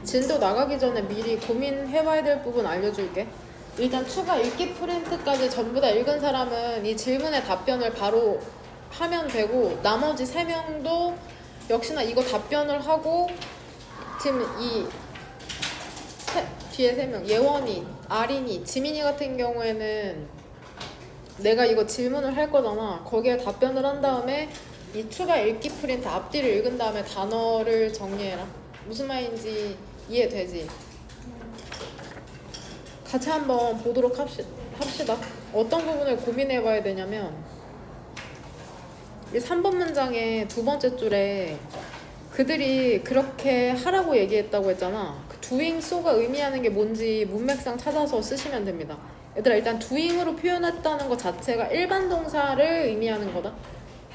진도 나가기 전에 미리 고민해봐야 될 부분 알려줄게. 일단 추가 읽기 프린트까지 전부 다 읽은 사람은 이 질문의 답변을 바로 하면 되고, 나머지 3명도 역시나 이거 답변을 하고, 지금 뒤에 3명, 예원이, 아린이, 지민이 같은 경우에는 내가 이거 질문을 할 거잖아. 거기에 답변을 한 다음에 이 추가 읽기 프린트 앞뒤를 읽은 다음에 단어를 정리해라. 무슨 말인지 이해되지? 같이 한번 보도록 합시다. 어떤 부분을 고민해 봐야 되냐면, 이 3번 문장의 두 번째 줄에 그들이 그렇게 하라고 얘기했다고 했잖아. 그 doing so가 의미하는 게 뭔지 문맥상 찾아서 쓰시면 됩니다. 얘들아, 일단 doing으로 표현했다는 것 자체가 일반 동사를 의미하는 거다.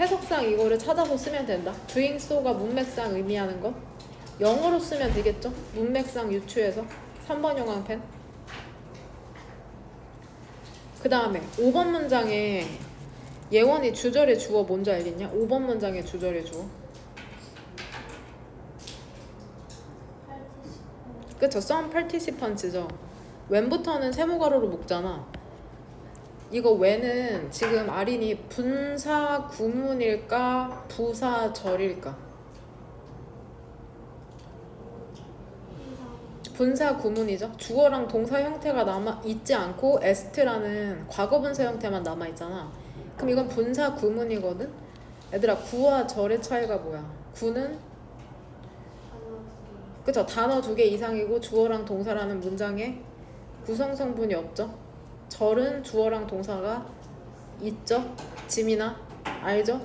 해석상 이거를 찾아서 쓰면 된다. doing so가 문맥상 의미하는 것 영어로 쓰면 되겠죠? 문맥상 유추해서 3번 영광펜. 그 다음에 5번 문장에 예원이 주절의 주어 뭔지 알겠냐? 5번 문장의 주절의 주어. 그쵸? some participants죠. when부터는 세모가로로 묶잖아. 이거 when은 지금 아린이 분사 구문일까? 부사절일까? 분사 구문이죠. 주어랑 동사 형태가 남아 있지 않고 에스트라는 과거 분사 형태만 남아 있잖아. 그럼 이건 분사 구문이거든. 얘들아, 구와 절의 차이가 뭐야? 구는 그쵸? 단어 2개 이상이고 주어랑 동사라는 문장에 구성 성분이 없죠. 절은 주어랑 동사가 있죠. 지민아 알죠?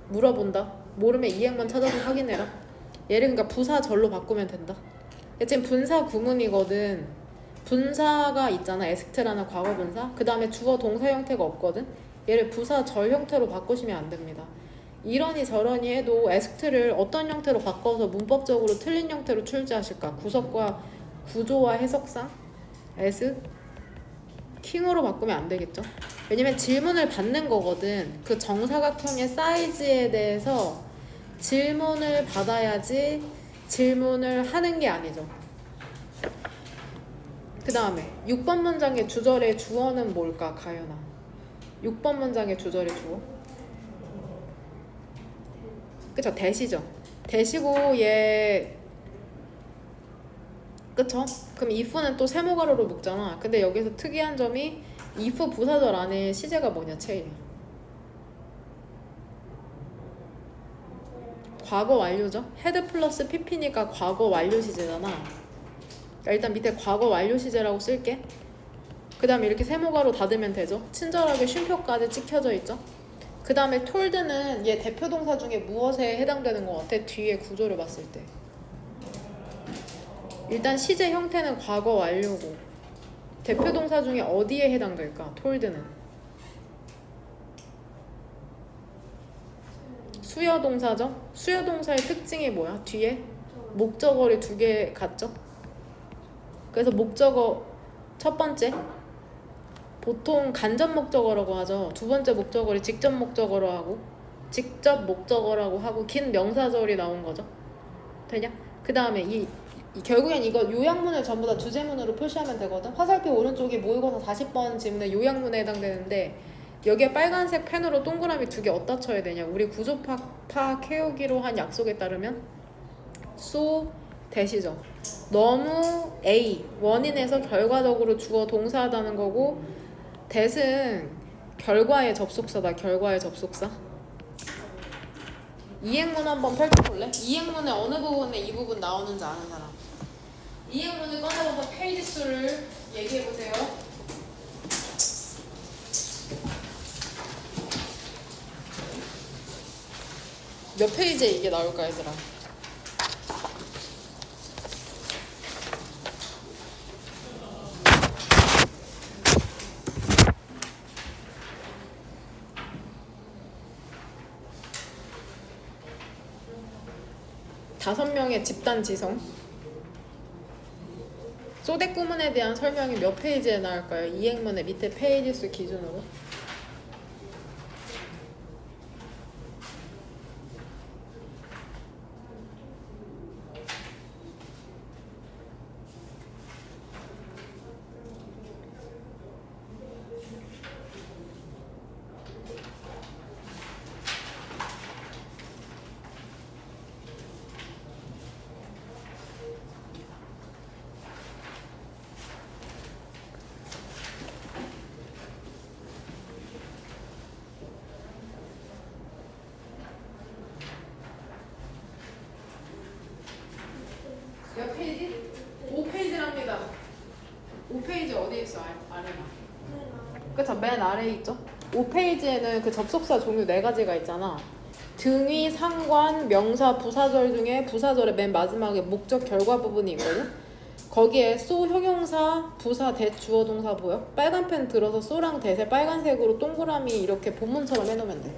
물어본다. 모르면 이행만 찾아서 확인해라. 얘를 그러니까 부사절로 바꾸면 된다. 지금 분사 구문이거든. 분사가 있잖아. 에스트라는 과거 분사. 그 다음에 주어 동사 형태가 없거든. 얘를 부사절 형태로 바꾸시면 안 됩니다. 이러니 저러니 해도 에스트를 어떤 형태로 바꿔서 문법적으로 틀린 형태로 출제하실까? 구석과 구조와 해석상 as 킹으로 바꾸면 안 되겠죠. 왜냐면 질문을 받는 거거든. 그 정사각형의 사이즈에 대해서 질문을 받아야지 질문을 하는 게 아니죠. 그 다음에 6번 문장의 주절의 주어는 뭘까, 가연아? 6번 문장의 주절의 주어. 그쵸, 대시죠. 대시고 얘 그쵸? 그럼 if는 또 세모가로로 묶잖아. 근데 여기서 특이한 점이 if 부사절 안에 시제가 뭐냐, 체이야. 과거 완료죠. had 플러스 pp니까 과거 완료 시제잖아. 그러니까 일단 밑에 과거 완료 시제라고 쓸게. 그 다음에 이렇게 세모가로 닫으면 되죠. 친절하게 쉼표까지 찍혀져 있죠. 그 다음에 told는 얘 대표동사 중에 무엇에 해당되는 것 같아? 뒤에 구조를 봤을 때 일단 시제 형태는 과거 완료고 대표동사 중에 어디에 해당될까? told는 수여동사죠. 수여동사의 특징이 뭐야? 뒤에 목적어를 2개 갖죠. 그래서 목적어 첫 번째 보통 간접 목적어라고 하죠. 두 번째 목적어를 직접 목적어로 하고 직접 목적어라고 하고 긴 명사절이 나온 거죠. 되냐? 그 다음에 결국엔 이거 요약문을 전부 다 주제문으로 표시하면 되거든. 화살표 오른쪽이 모의고사 40번 지문의 요약문에 해당되는데 여기에 빨간색 펜으로 동그라미 2개 어디다 쳐야 되냐? 우리 구조 파악해오기로 한 약속에 따르면 so 대시죠. 너무 A 원인에서 결과적으로 주어 동사하다는 거고 that은 결과의 접속사다. 결과의 접속사. 이행문 한번 펼쳐볼래? 이행문의 어느 부분에 이 부분 나오는지 아는 사람. 이행문을 꺼내봐서 페이지 수를 얘기해보세요. 몇 페이지에 이게 나올까, 얘들아? 다섯 명의 집단 지성. 소대 구문에 대한 설명이 몇 페이지에 나올까요? 이행문의 밑에 페이지 수 기준으로. 몇 페이지? 5페이지랍니다. 5페이지 어디에 있어? 아래나. 그쵸, 맨 아래에 있죠? 5페이지에는 그 접속사 종류 4가지가 있잖아. 등위, 상관, 명사, 부사절 중에 부사절의 맨 마지막에 목적, 결과 부분이 있거든? 거기에 쏘, 형용사, 부사, 대, 주어, 동사 보여? 빨간 펜 들어서 쏘랑 대세 빨간색으로 동그라미 이렇게 본문처럼 해놓으면 돼.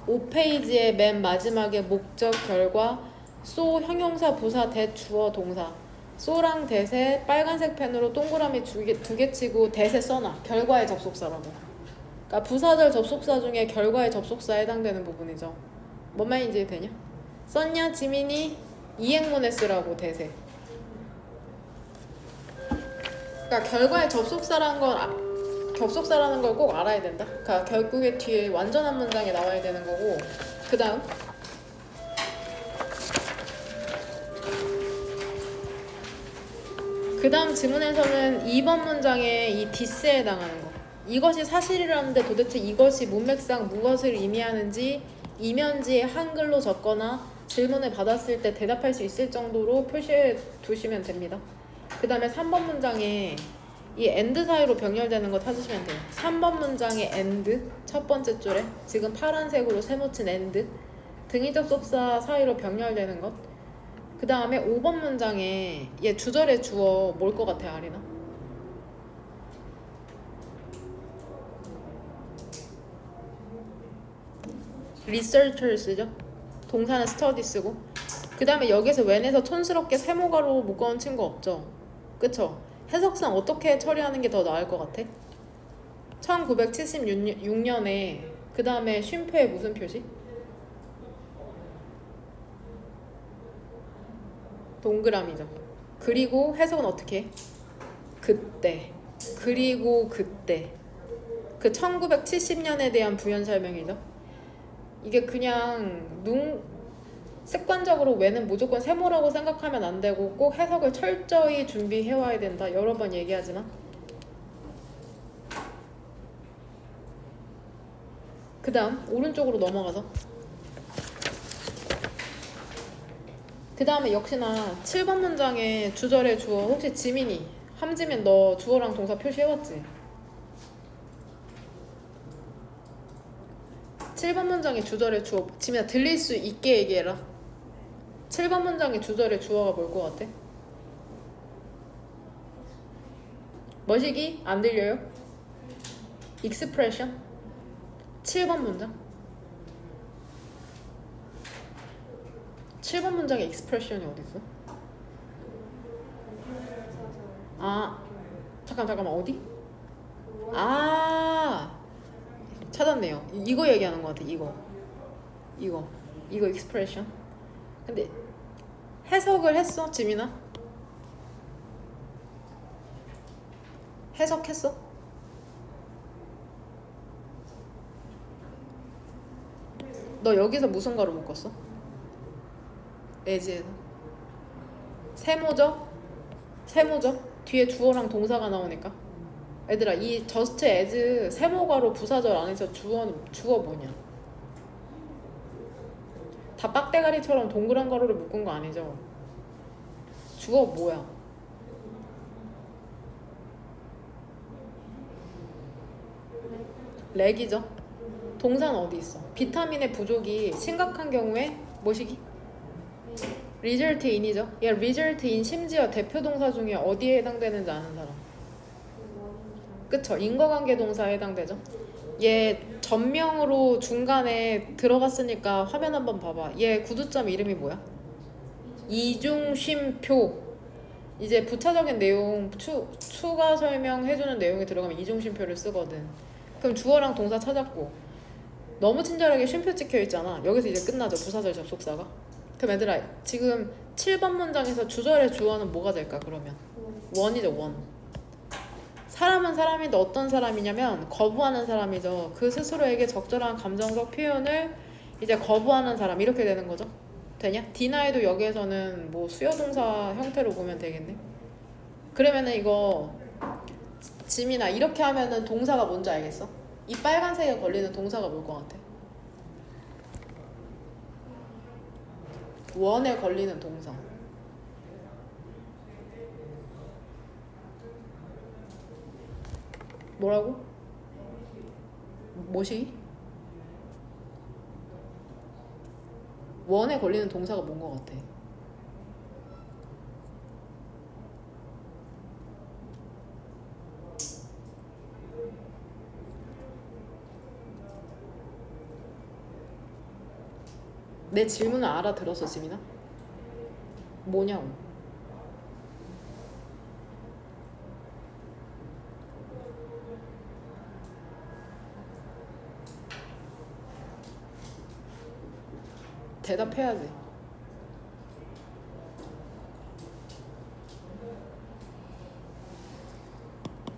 5페이지의 맨 마지막에 목적, 결과, 쏘, 형용사, 부사, 대, 주어, 동사. 쏘랑 대세 빨간색 펜으로 동그라미 두 개 치고 대세 써놔. 결과의 접속사라고. 그러니까 부사절 접속사 중에 결과의 접속사에 해당되는 부분이죠. 뭔 말인지 되냐? 썼냐 지민이? 이행문에 쓰라고 대세. 그러니까 결과의 접속사라는 걸 꼭 알아야 된다. 그러니까 결국에 뒤에 완전한 문장이 나와야 되는 거고. 그 다음 지문에서는 2번 문장에 이 디스에 해당하는 거. 이것이 사실이라는데 도대체 이것이 문맥상 무엇을 의미하는지 이면지에 한글로 적거나 질문을 받았을 때 대답할 수 있을 정도로 표시해 두시면 됩니다. 그 다음에 3번 문장에 이 and 사이로 병렬되는 거 찾으시면 돼요. 3번 문장에 and 첫 번째 줄에 지금 파란색으로 세모친 and 등위 접속사 사이로 병렬되는 것. 그 다음에 5번 문장에 얘 주절의 주어 뭘 것 같아요, 아리나? researcher 쓰죠? 동사는 study 쓰고. 그 다음에 여기서 when에서 촌스럽게 세모가로 묶어놓은 친구 없죠? 그쵸? 해석상 어떻게 처리하는 게 더 나을 것 같아? 1976년에 그 다음에 쉼표에 무슨 표시? 동그라미죠. 그리고 해석은 어떻게 해? 그때. 그리고 그때. 그 1970년에 대한 부연 설명이죠. 이게 그냥 습관적으로 왜는 무조건 세모라고 생각하면 안 되고 꼭 해석을 철저히 준비해 와야 된다. 여러 번 얘기하지만. 그 다음 오른쪽으로 넘어가서 그 다음에 역시나 7번 문장에 주절의 주어. 혹시 지민이 함지민 너 주어랑 동사 표시해왔지? 7번 문장에 주절의 주어. 지민아 들릴 수 있게 얘기해라. 7번 문장에 주절의 주어가 뭘 것 같아? 뭐시기? 안 들려요? expression? 7번 문장? 7번 문장에 expression이 어디 있어? 아 잠깐만 어디? 아 찾았네요. 이거 얘기하는 것 같아. 이거 expression. 근데 해석을 했어 지민아? 해석했어? 너 여기서 무슨 가로 묶었어? as에서 세모죠? 뒤에 주어랑 동사가 나오니까. 얘들아 이 just as 세모가로 부사절 안에서 주어 뭐냐? 다 빡대가리처럼 동그란 가로를 묶은 거 아니죠? 주어 뭐야? 렉이죠. 동사는 어디 있어? 비타민의 부족이 심각한 경우에 뭐시기? result in이죠. 얘 result in 심지어 대표 동사 중에 어디에 해당되는지 아는 사람? 그쵸? 인과관계 동사에 해당되죠. 얘 전명으로 중간에 들어갔으니까 화면 한번 봐봐. 얘 구두점 이름이 뭐야? 이중쉼표. 이제 부차적인 내용 추가 설명해주는 내용이 들어가면 이중쉼표를 쓰거든. 그럼 주어랑 동사 찾았고 너무 친절하게 쉼표 찍혀있잖아. 여기서 이제 끝나죠. 부사절 접속사가. 그럼 얘들아 지금 7번 문장에서 주절의 주어는 뭐가 될까 그러면? 원이죠. 원. 사람은 사람인데 어떤 사람이냐면 거부하는 사람이죠. 그 스스로에게 적절한 감정적 표현을 이제 거부하는 사람 이렇게 되는 거죠. 되냐? deni도 여기에서는 뭐 수요동사 형태로 보면 되겠네. 그러면은 이거 지민아 이렇게 하면은 동사가 뭔지 알겠어? 이 빨간색에 걸리는 동사가 뭘 것 같아? 원에 걸리는 동사. 뭐라고? 뭐시? 원에 걸리는 동사가 뭔 것 같아? 내 질문을 알아들었어, 지민아? 뭐냐고. 대답해야 돼.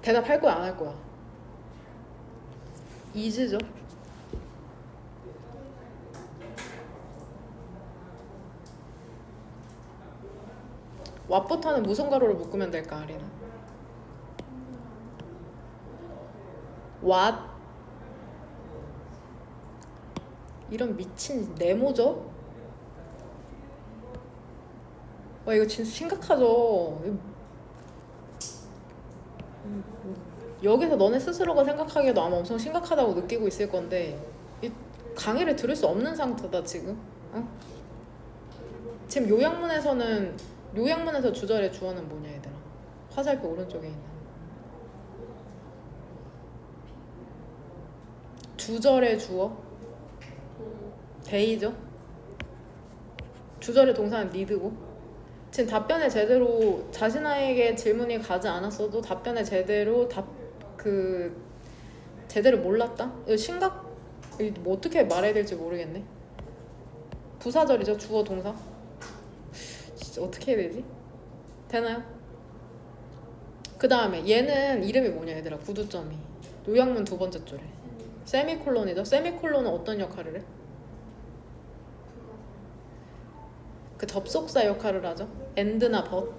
대답할 거야, 안 할 거야? 이즈죠? 왓부터는 무슨 가로로 묶으면 될까, 아리는? 왓? 이런 미친 네모죠? 와, 이거 진짜 심각하죠? 여기서 너네 스스로가 생각하기에도 아마 엄청 심각하다고 느끼고 있을 건데 이 강의를 들을 수 없는 상태다 지금. 어? 지금 요약문에서 주절의 주어는 뭐냐 얘들아? 화살표 오른쪽에 있는 주절의 주어 데이죠? 주절의 동사는 니드고 지금 답변에 제대로 자신에게 질문이 가지 않았어도 답변에 제대로 제대로 몰랐다? 이거 뭐 어떻게 말해야 될지 모르겠네. 부사절이죠, 주어 동사. 진짜 어떻게 해야 되지? 되나요? 그 다음에 얘는 이름이 뭐냐 얘들아, 구두점이. 요약문 두 번째 줄에 세미콜론이죠. 세미콜론은 어떤 역할을 해? 그 접속사 역할을 하죠. and나 but.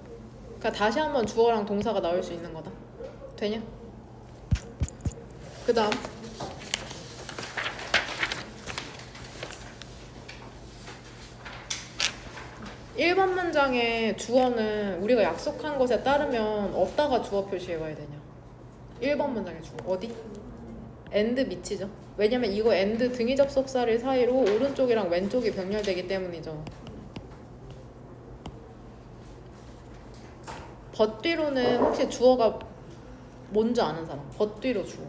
그러니까 다시 한번 주어랑 동사가 나올 수 있는 거다. 되냐? 그 다음 1번 문장의 주어는 우리가 약속한 것에 따르면 어디다가 주어 표시해봐야 되냐? 1번 문장의 주어 어디? and 밑이죠. 왜냐면 이거 and 등위 접속사를 사이로 오른쪽이랑 왼쪽이 병렬되기 때문이죠. but 뒤로는 혹시 주어가 뭔지 아는 사람? but 뒤로 주어.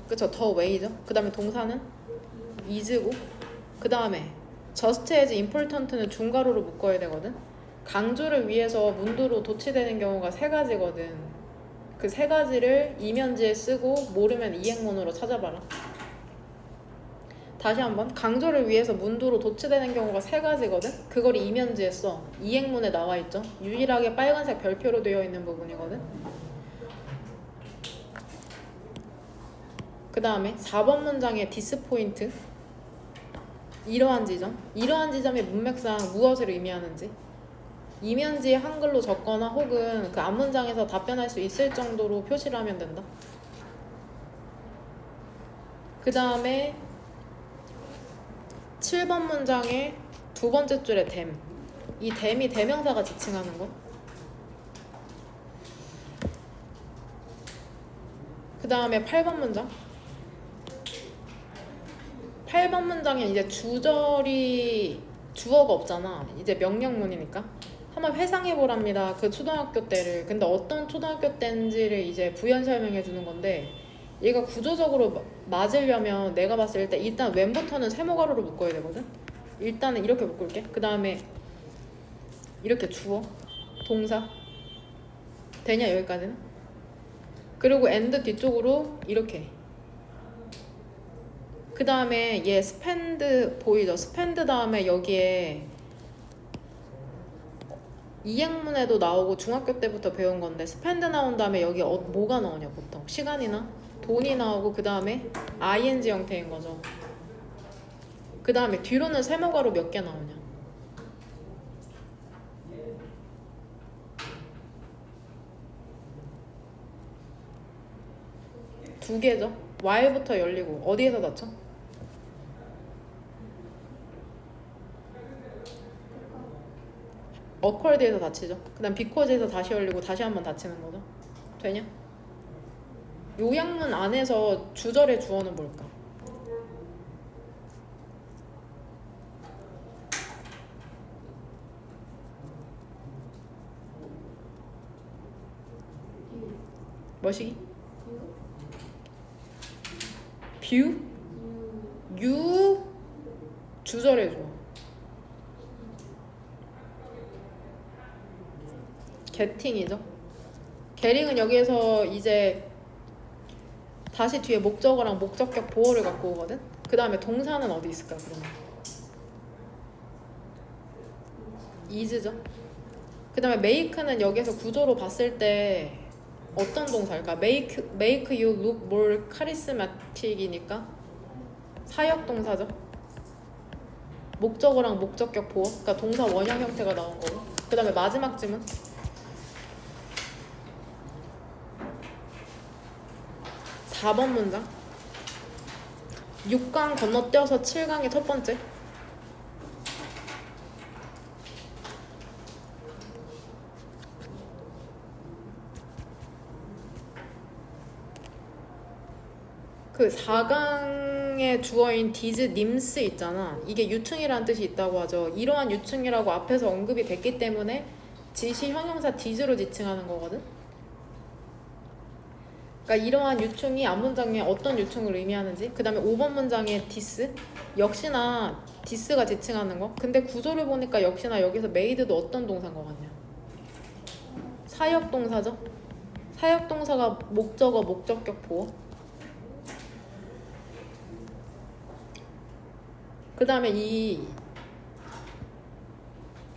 그쵸? the way죠. 그 다음에 동사는 is고 그 다음에 just as important는 중괄호로 묶어야 되거든. 강조를 위해서 문두로 도치되는 경우가 세 가지거든. 그 세 가지를 이면지에 쓰고 모르면 이행문으로 찾아봐라. 다시 한번 강조를 위해서 문두로 도치되는 경우가 세 가지거든. 그걸 이면지에 써. 이행문에 나와 있죠. 유일하게 빨간색 별표로 되어 있는 부분이거든. 그 다음에 4번 문장의 디스포인트. 이러한 지점이 문맥상 무엇을 의미하는지 이면지에 한글로 적거나 혹은 그 앞문장에서 답변할 수 있을 정도로 표시를 하면 된다. 그 다음에 7번 문장의 두 번째 줄에 them. 이 them이 대명사가 지칭하는 것. 그 다음에 8번 문장. 8번 문장에 이제 주어가 없잖아. 이제 명령문이니까. 한번 회상해보랍니다. 그 초등학교 때를. 근데 어떤 초등학교 때인지를 이제 부연 설명해 주는 건데 얘가 구조적으로 맞으려면 내가 봤을 때 일단 왼부터는 세모가로로 묶어야 되거든. 일단은 이렇게 묶을게. 그 다음에 이렇게 주어, 동사 되냐 여기까지는? 그리고 and 뒤쪽으로 이렇게. 그 다음에 얘 스펜드 보이죠? 스펜드 다음에 여기에 이행문에도 나오고 중학교 때부터 배운 건데 스펜드 나온 다음에 여기 뭐가 나오냐 보통? 시간이나 돈이 나오고 그 다음에 ing 형태인 거죠. 그 다음에 뒤로는 세모가로 몇 개 나오냐? 두 개죠. while부터 열리고 어디에서 닫혀? 어컬드에서 닫히죠. 그 다음 비코즈에서 다시 열리고 다시 한번 닫히는 거죠. 되냐? 요약문 안에서 주절의 주어는 뭘까? 뭐시기? 뷰? 유 주절의 주어. getting이죠. getting은 여기에서 이제 다시 뒤에 목적어랑 목적격 보어를 갖고 오거든. 그 다음에 동사는 어디 있을까 그러면? is죠. 그 다음에 make는 여기에서 구조로 봤을 때 어떤 동사일까? make you look more charismatic이니까 사역 동사죠. 목적어랑 목적격 보어, 그러니까 동사 원형 형태가 나온 거고. 그 다음에 마지막 지문 4번 문장 6강 건너뛰어서 7강의 첫 번째. 그 4강의 주어인 디즈 님스 있잖아. 이게 유충이라는 뜻이 있다고 하죠. 이러한 유충이라고 앞에서 언급이 됐기 때문에 지시 형용사 디즈로 지칭하는 거거든. 그러니까 이러한 유충이 앞문장에 어떤 유충을 의미하는지. 그 다음에 5번 문장의 디스 역시나 디스가 지칭하는 거. 근데 구조를 보니까 역시나 여기서 메이드도 어떤 동사인 것 같냐? 사역 동사죠. 사역 동사가 목적어 목적격 보어. 그 다음에 이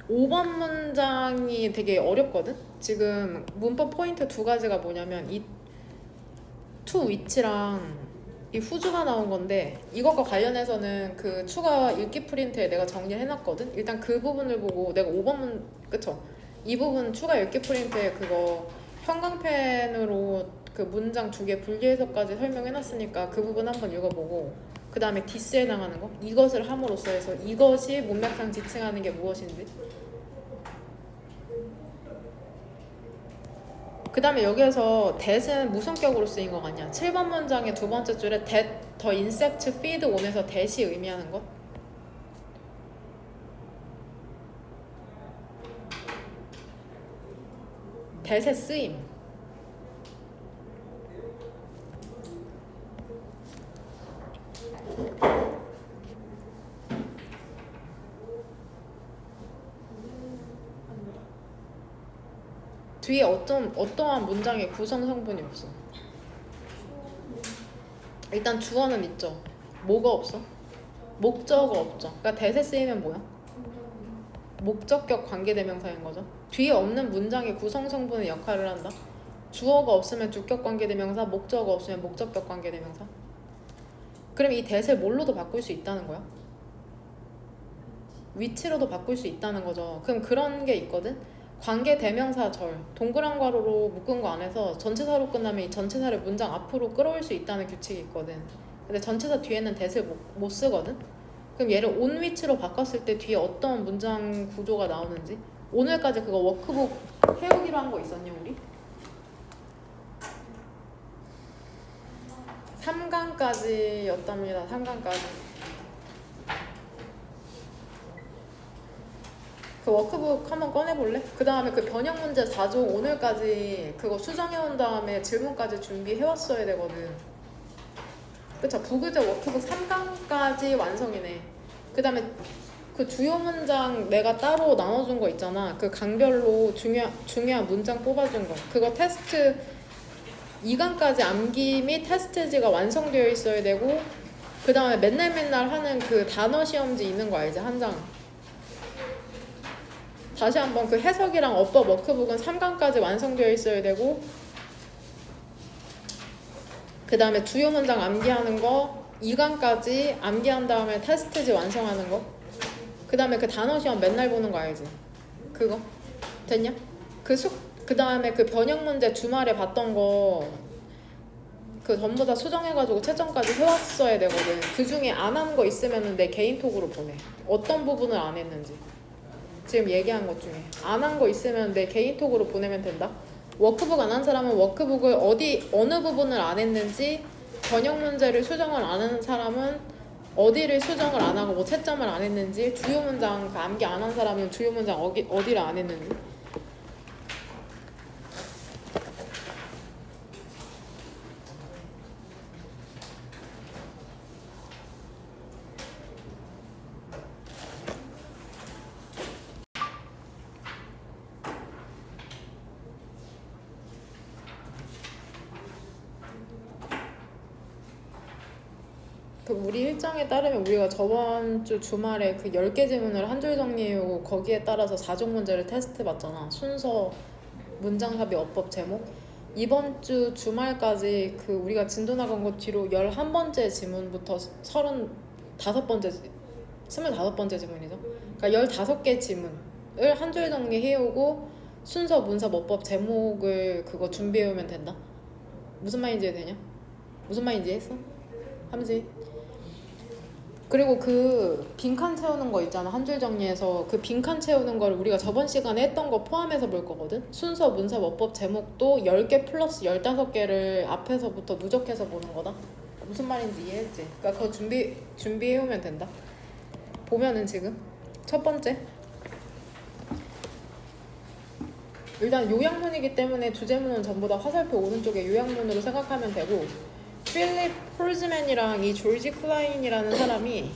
5번 문장이 되게 어렵거든? 지금 문법 포인트 2가지가 뭐냐면 이 to which랑 이 who's가 나온 건데 이것과 관련해서는 그 추가 읽기 프린트에 내가 정리를 해놨거든? 일단 그 부분을 보고 내가 5번 그쵸? 이 부분 추가 읽기 프린트에 그거 형광펜으로 그 문장 2개 분리해서까지 설명해놨으니까 그 부분 한번 읽어보고 그 다음에 디스에 해당하는 거 이것을 함으로써 해서 이것이 문맥상 지칭하는 게 무엇인지 그 다음에 여기에서 that은 무슨격으로 쓰인 거 같냐 7번 문장의 두 번째 줄에 that the insect feed on에서 that이 의미하는 것 that의 쓰임 뒤에 어떠한 문장의 구성 성분이 없어. 일단 주어는 있죠. 뭐가 없어? 목적어 없죠. 그러니까 that에 쓰이면 뭐야? 목적격 관계대명사인 거죠. 뒤에 없는 문장의 구성 성분의 역할을 한다. 주어가 없으면 주격 관계대명사, 목적어가 없으면 목적격 관계대명사. 그럼 이 that을 뭘로도 바꿀 수 있다는 거야? 위치로도 바꿀 수 있다는 거죠. 그럼 그런 게 있거든. 관계대명사 절 동그란 괄호로 묶은 거 안에서 전체사로 끝나면 이 전체사를 문장 앞으로 끌어올 수 있다는 규칙이 있거든. 근데 전체사 뒤에는 that을 못 쓰거든. 그럼 얘를 on 위치로 바꿨을 때 뒤에 어떤 문장 구조가 나오는지 오늘까지 그거 워크북 해오기로 한 거 있었냐 우리? 3강까지였답니다. 3강까지. 그 워크북 한번 꺼내볼래? 그 다음에 그 변형 문제 4종 오늘까지 그거 수정해온 다음에 질문까지 준비해왔어야 되거든. 그쵸? 부교재 워크북 3강까지 완성이네. 그 다음에 그 주요 문장 내가 따로 나눠준 거 있잖아. 그 강별로 중요한 문장 뽑아준 거. 그거 테스트 2강까지 암기 및 테스트지가 완성되어 있어야 되고 그 다음에 맨날 하는 그 단어 시험지 있는 거 알지? 한 장. 다시 한번 그 해석이랑 어법 워크북은 3강까지 완성되어 있어야 되고 그 다음에 주요 문장 암기하는 거 2강까지 암기한 다음에 테스트지 완성하는 거 그 다음에 그 단어 시험 맨날 보는 거 알지? 그거 됐냐? 그 다음에 그 변형 문제 주말에 봤던 거 그 전부 다 수정해가지고 채점까지 해왔어야 되거든. 그 중에 안 한 거 있으면 내 개인톡으로 보내. 어떤 부분을 안 했는지 지금 얘기한 것 중에 안 한 거 있으면 내 개인톡으로 보내면 된다. 워크북 안 한 사람은 워크북을 어느 부분을 안 했는지, 번역 문제를 수정을 안 하는 사람은 어디를 수정을 안 하고 뭐 채점을 안 했는지, 주요 문장 암기 안 한 사람은 주요 문장 어디를 안 했는지. 그 우리 일정에 따르면 우리가 저번 주 주말에 그 10개 지문을 한 줄 정리해오고 거기에 따라서 4종 문제를 테스트 봤잖아. 순서, 문장삽입, 어법, 제목. 이번 주 주말까지 그 우리가 진도 나간 것 뒤로 11번째 지문부터 35번째, 25번째 지문이죠. 그러니까 15개 지문을 한 줄 정리해오고 순서, 문sab업 어법, 제목을 그거 준비해오면 된다. 무슨 말인지 되냐? 무슨 말인지 했어? 함지. 그리고 그 빈칸 채우는 거 있잖아. 한 줄 정리해서 그 빈칸 채우는 걸 우리가 저번 시간에 했던 거 포함해서 볼 거거든. 순서, 문sab업 어법, 제목도 10개 플러스 15개를 앞에서부터 누적해서 보는 거다. 무슨 말인지 이해했지? 그러니까 그거 준비해오면 된다. 보면은 지금 첫 번째, 일단 요약문이기 때문에 주제문은 전부 다 화살표 오른쪽에 요약문으로 생각하면 되고, 필립 홀즈맨이랑 이 조지 클라인이라는 사람이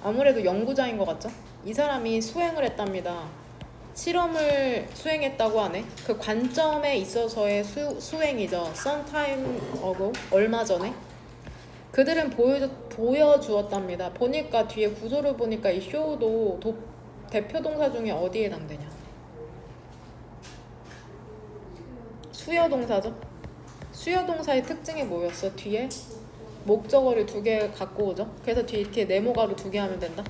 아무래도 연구자인 것 같죠? 이 사람이 수행을 했답니다. 실험을 수행했다고 하네. 그 관점에 있어서의 수행이죠. Some time ago, 얼마 전에 그들은 보여주었답니다. 보니까 뒤에 구조를 보니까 이 show도 대표 동사 중에 어디에 해당되냐? 수요 동사죠. 수요 동사의 특징이 뭐였어? 뒤에 목적어를 2개 갖고 오죠. 그래서 뒤에 이렇게 네모가로 2개 하면 된다.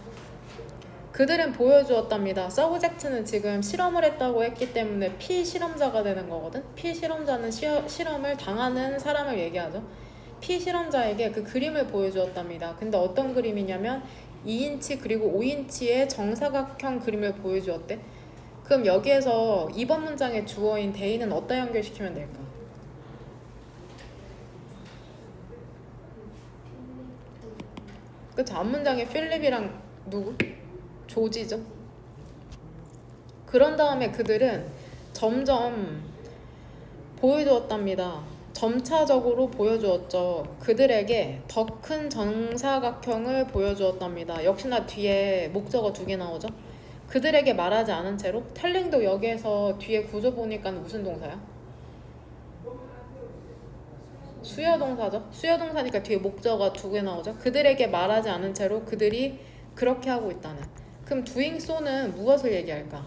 그들은 보여주었답니다. 서브젝트는 지금 실험을 했다고 했기 때문에 피실험자가 되는 거거든. 피실험자는 실험을 당하는 사람을 얘기하죠. 피실험자에게 그 그림을 보여주었답니다. 근데 어떤 그림이냐면 2인치 그리고 5인치의 정사각형 그림을 보여주었대. 그럼 여기에서 이번 문장의 주어인 they는 어디다 연결시키면 될까? 그쵸? 앞문장에 필립이랑 누구? 조지죠. 그런 다음에 그들은 점점 보여주었답니다. 점차적으로 보여주었죠. 그들에게 더 큰 정사각형을 보여주었답니다. 역시나 뒤에 목적어 2개 나오죠. 그들에게 말하지 않은 채로, 텔링도 여기에서 뒤에 구조 보니까 무슨 동사야? 수요동사죠. 수요동사니까 뒤에 목적어가 2개 나오죠. 그들에게 말하지 않은 채로 그들이 그렇게 하고 있다는. 그럼 doing so는 무엇을 얘기할까?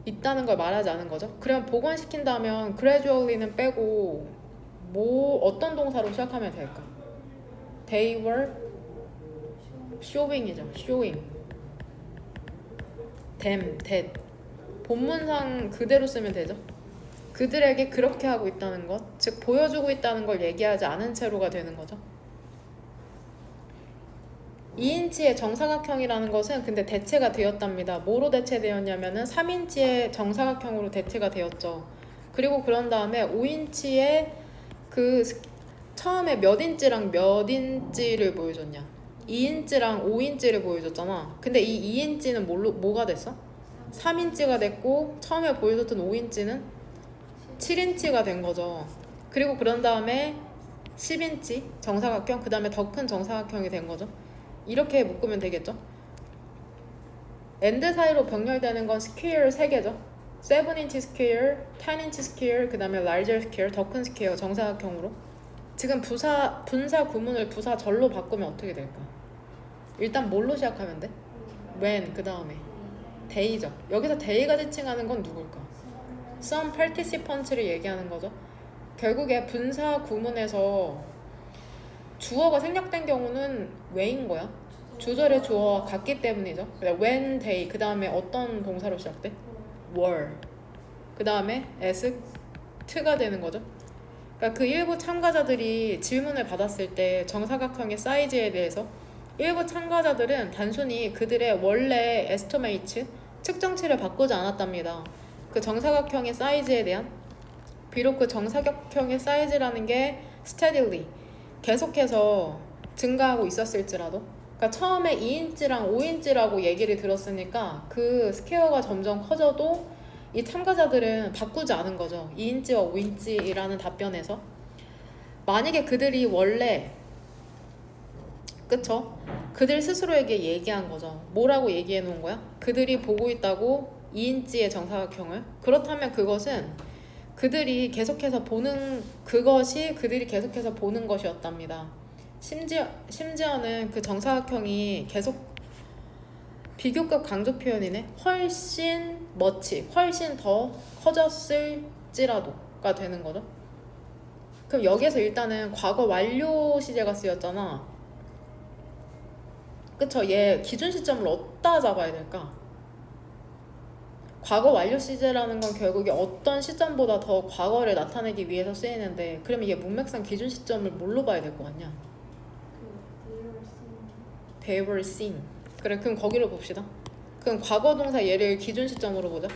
있다는 걸 말하지 않은 거죠. 그럼 복원시킨다면 gradually는 빼고 어떤 동사로 시작하면 될까? They were showing이죠. showing. them, that. 본문상 그대로 쓰면 되죠. 그들에게 그렇게 하고 있다는 것, 즉 보여주고 있다는 걸 얘기하지 않은 채로가 되는 거죠. 2인치의 정사각형이라는 것은 근데 대체가 되었답니다. 뭐로 대체되었냐면은 3인치의 정사각형으로 대체가 되었죠. 그리고 그런 다음에 5인치의 그 처음에 몇 인치랑 몇 인치를 보여줬냐? 2인치랑 5인치를 보여줬잖아. 근데 이 2인치는 뭐가 됐어? 3인치가 됐고 처음에 보여줬던 5인치는 7인치가 된 거죠. 그리고 그런 다음에 10인치 정사각형, 그 다음에 더 큰 정사각형이 된 거죠. 이렇게 묶으면 되겠죠. 엔드 사이로 병렬되는 건 스퀘어 3개죠. 7인치 스퀘어, 10인치 스퀘어, 그 다음에 larger 스퀘어, 더 큰 스퀘어, 정사각형으로. 지금 분사 구문을 부사절로 바꾸면 어떻게 될까? 일단 뭘로 시작하면 돼? when, 그 다음에 they죠. 여기서 they가 지칭하는 건 누굴까? some participants를 얘기하는 거죠. 결국에 분사 구문에서 주어가 생략된 경우는 왜인 거야? 주절의 주어와 같기 때문이죠. when they, 그 다음에 어떤 동사로 시작돼? were. 그 다음에 as, t가 되는 거죠. 그러니까 그 일부 참가자들이 질문을 받았을 때 정사각형의 사이즈에 대해서 일부 참가자들은 단순히 그들의 원래 에스토메이츠, 측정치를 바꾸지 않았답니다. 그 정사각형의 사이즈에 대한, 비록 그 정사각형의 사이즈라는 게 steadily 계속해서 증가하고 있었을지라도, 그러니까 처음에 2인치랑 5인치라고 얘기를 들었으니까 그 스퀘어가 점점 커져도 이 참가자들은 바꾸지 않은 거죠. 2인치와 5인치라는 답변에서. 만약에 그들이 원래, 그쵸? 그들 스스로에게 얘기한 거죠. 뭐라고 얘기해 놓은 거야? 그들이 보고 있다고 2인치의 정사각형을. 그렇다면 그것은 그들이 계속해서 보는, 그것이 그들이 계속해서 보는 것이었답니다. 심지어는 그 정사각형이 계속, 비교급 강조 표현이네. 훨씬 훨씬 더 커졌을지라도가 되는 거죠. 그럼 여기에서 일단은 과거 완료 시제가 쓰였잖아. 그쵸? 얘 기준 시점을 어디다 잡아야 될까? 과거 완료 시제라는 건 결국에 어떤 시점보다 더 과거를 나타내기 위해서 쓰이는데, 그럼 이게 문맥상 기준 시점을 뭘로 봐야 될 것 같냐? They were seen. 그래, 그럼 거기로 봅시다. 그럼 과거 동사 얘를 기준 시점으로 보자.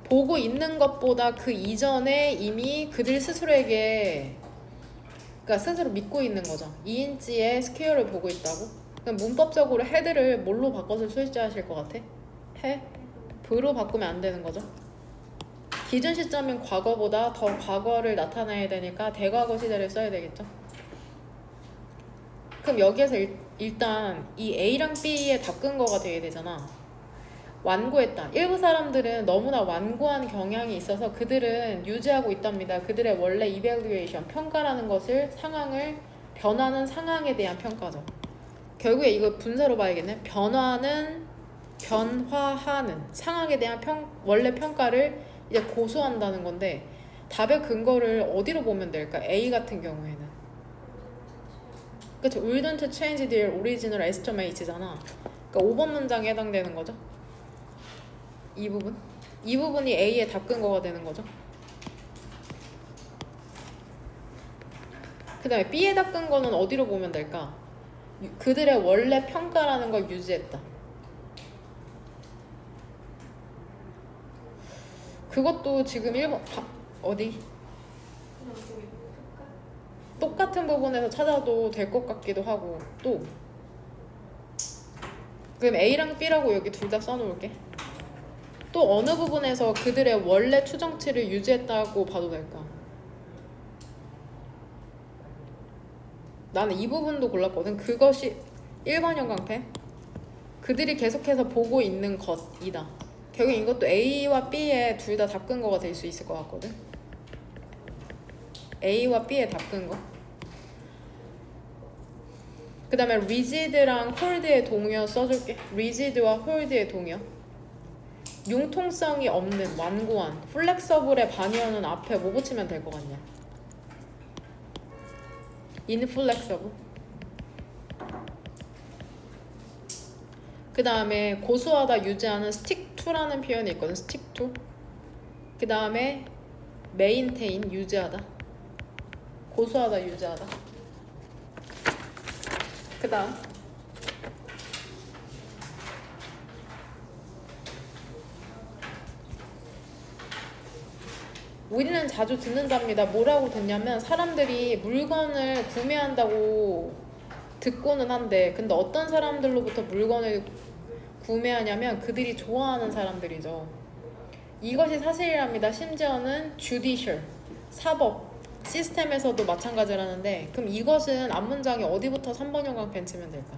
보고 있는 것보다 그 이전에 이미 그들 스스로에게, 그러니까 스스로 믿고 있는 거죠. 2인치의 스퀘어를 보고 있다고. 그럼 문법적으로 헤드를 뭘로 바꿔서 출제하실 것 같아? have,로 바꾸면 안 되는 거죠. 기준 시점인 과거보다 더 과거를 나타내야 되니까 대과거 시제를 써야 되겠죠. 그럼 여기에서 일단 이 A랑 B의 답근거가 돼야 되잖아. 완고했다. 일부 사람들은 너무나 완고한 경향이 있어서 그들은 유지하고 있답니다. 그들의 원래 evaluation, 평가라는 것을, 상황을, 변화는 상황에 대한 평가죠. 결국에 이거 분사로 봐야겠네. 변화하는 상황에 대한 원래 평가를 이제 고수한다는 건데, 답의 근거를 어디로 보면 될까? A 같은 경우에는, 그쵸? wouldn't change their original estimate잖아. 그러니까 5번 문장에 해당되는 거죠. 이 부분이 A의 답 근거가 되는 거죠. 그 다음에 B의 답 근거는 어디로 보면 될까? 그들의 원래 평가라는 걸 유지했다. 그것도 지금 1번 어디? 똑같은 부분에서 찾아도 될 것 같기도 하고. 또 그럼 A랑 B라고 여기 둘 다 써놓을게. 또 어느 부분에서 그들의 원래 추정치를 유지했다고 봐도 될까? 나는 이 부분도 골랐거든. 그것이 1번 형광펜. 그들이 계속해서 보고 있는 것이다. 결국 이것도 A와 B의 둘 다 답 근거가 될 수 있을 것 같거든. A와 B의 답 근거. 그 다음에 rigid랑 hold의 동의어 써줄게. rigid와 hold의 동의어. 융통성이 없는, 완고한. flexible의 반의어는 앞에 뭐 붙이면 될 것 같냐? inflexible. 그 다음에 고수하다, 유지하는 stick to라는 표현이 있거든. stick to. 그 다음에 maintain, 유지하다. 고수하다, 유지하다. 그 다음 우리는 자주 듣는답니다. 뭐라고 듣냐면, 사람들이 물건을 구매한다고 듣고는 한데, 근데 어떤 사람들로부터 물건을 구매하냐면 그들이 좋아하는 사람들이죠. 이것이 사실이랍니다. 심지어는 judicial, 사법 시스템에서도 마찬가지라는데, 그럼 이것은 앞문장이 어디부터 3번 형광펜 치면 될까?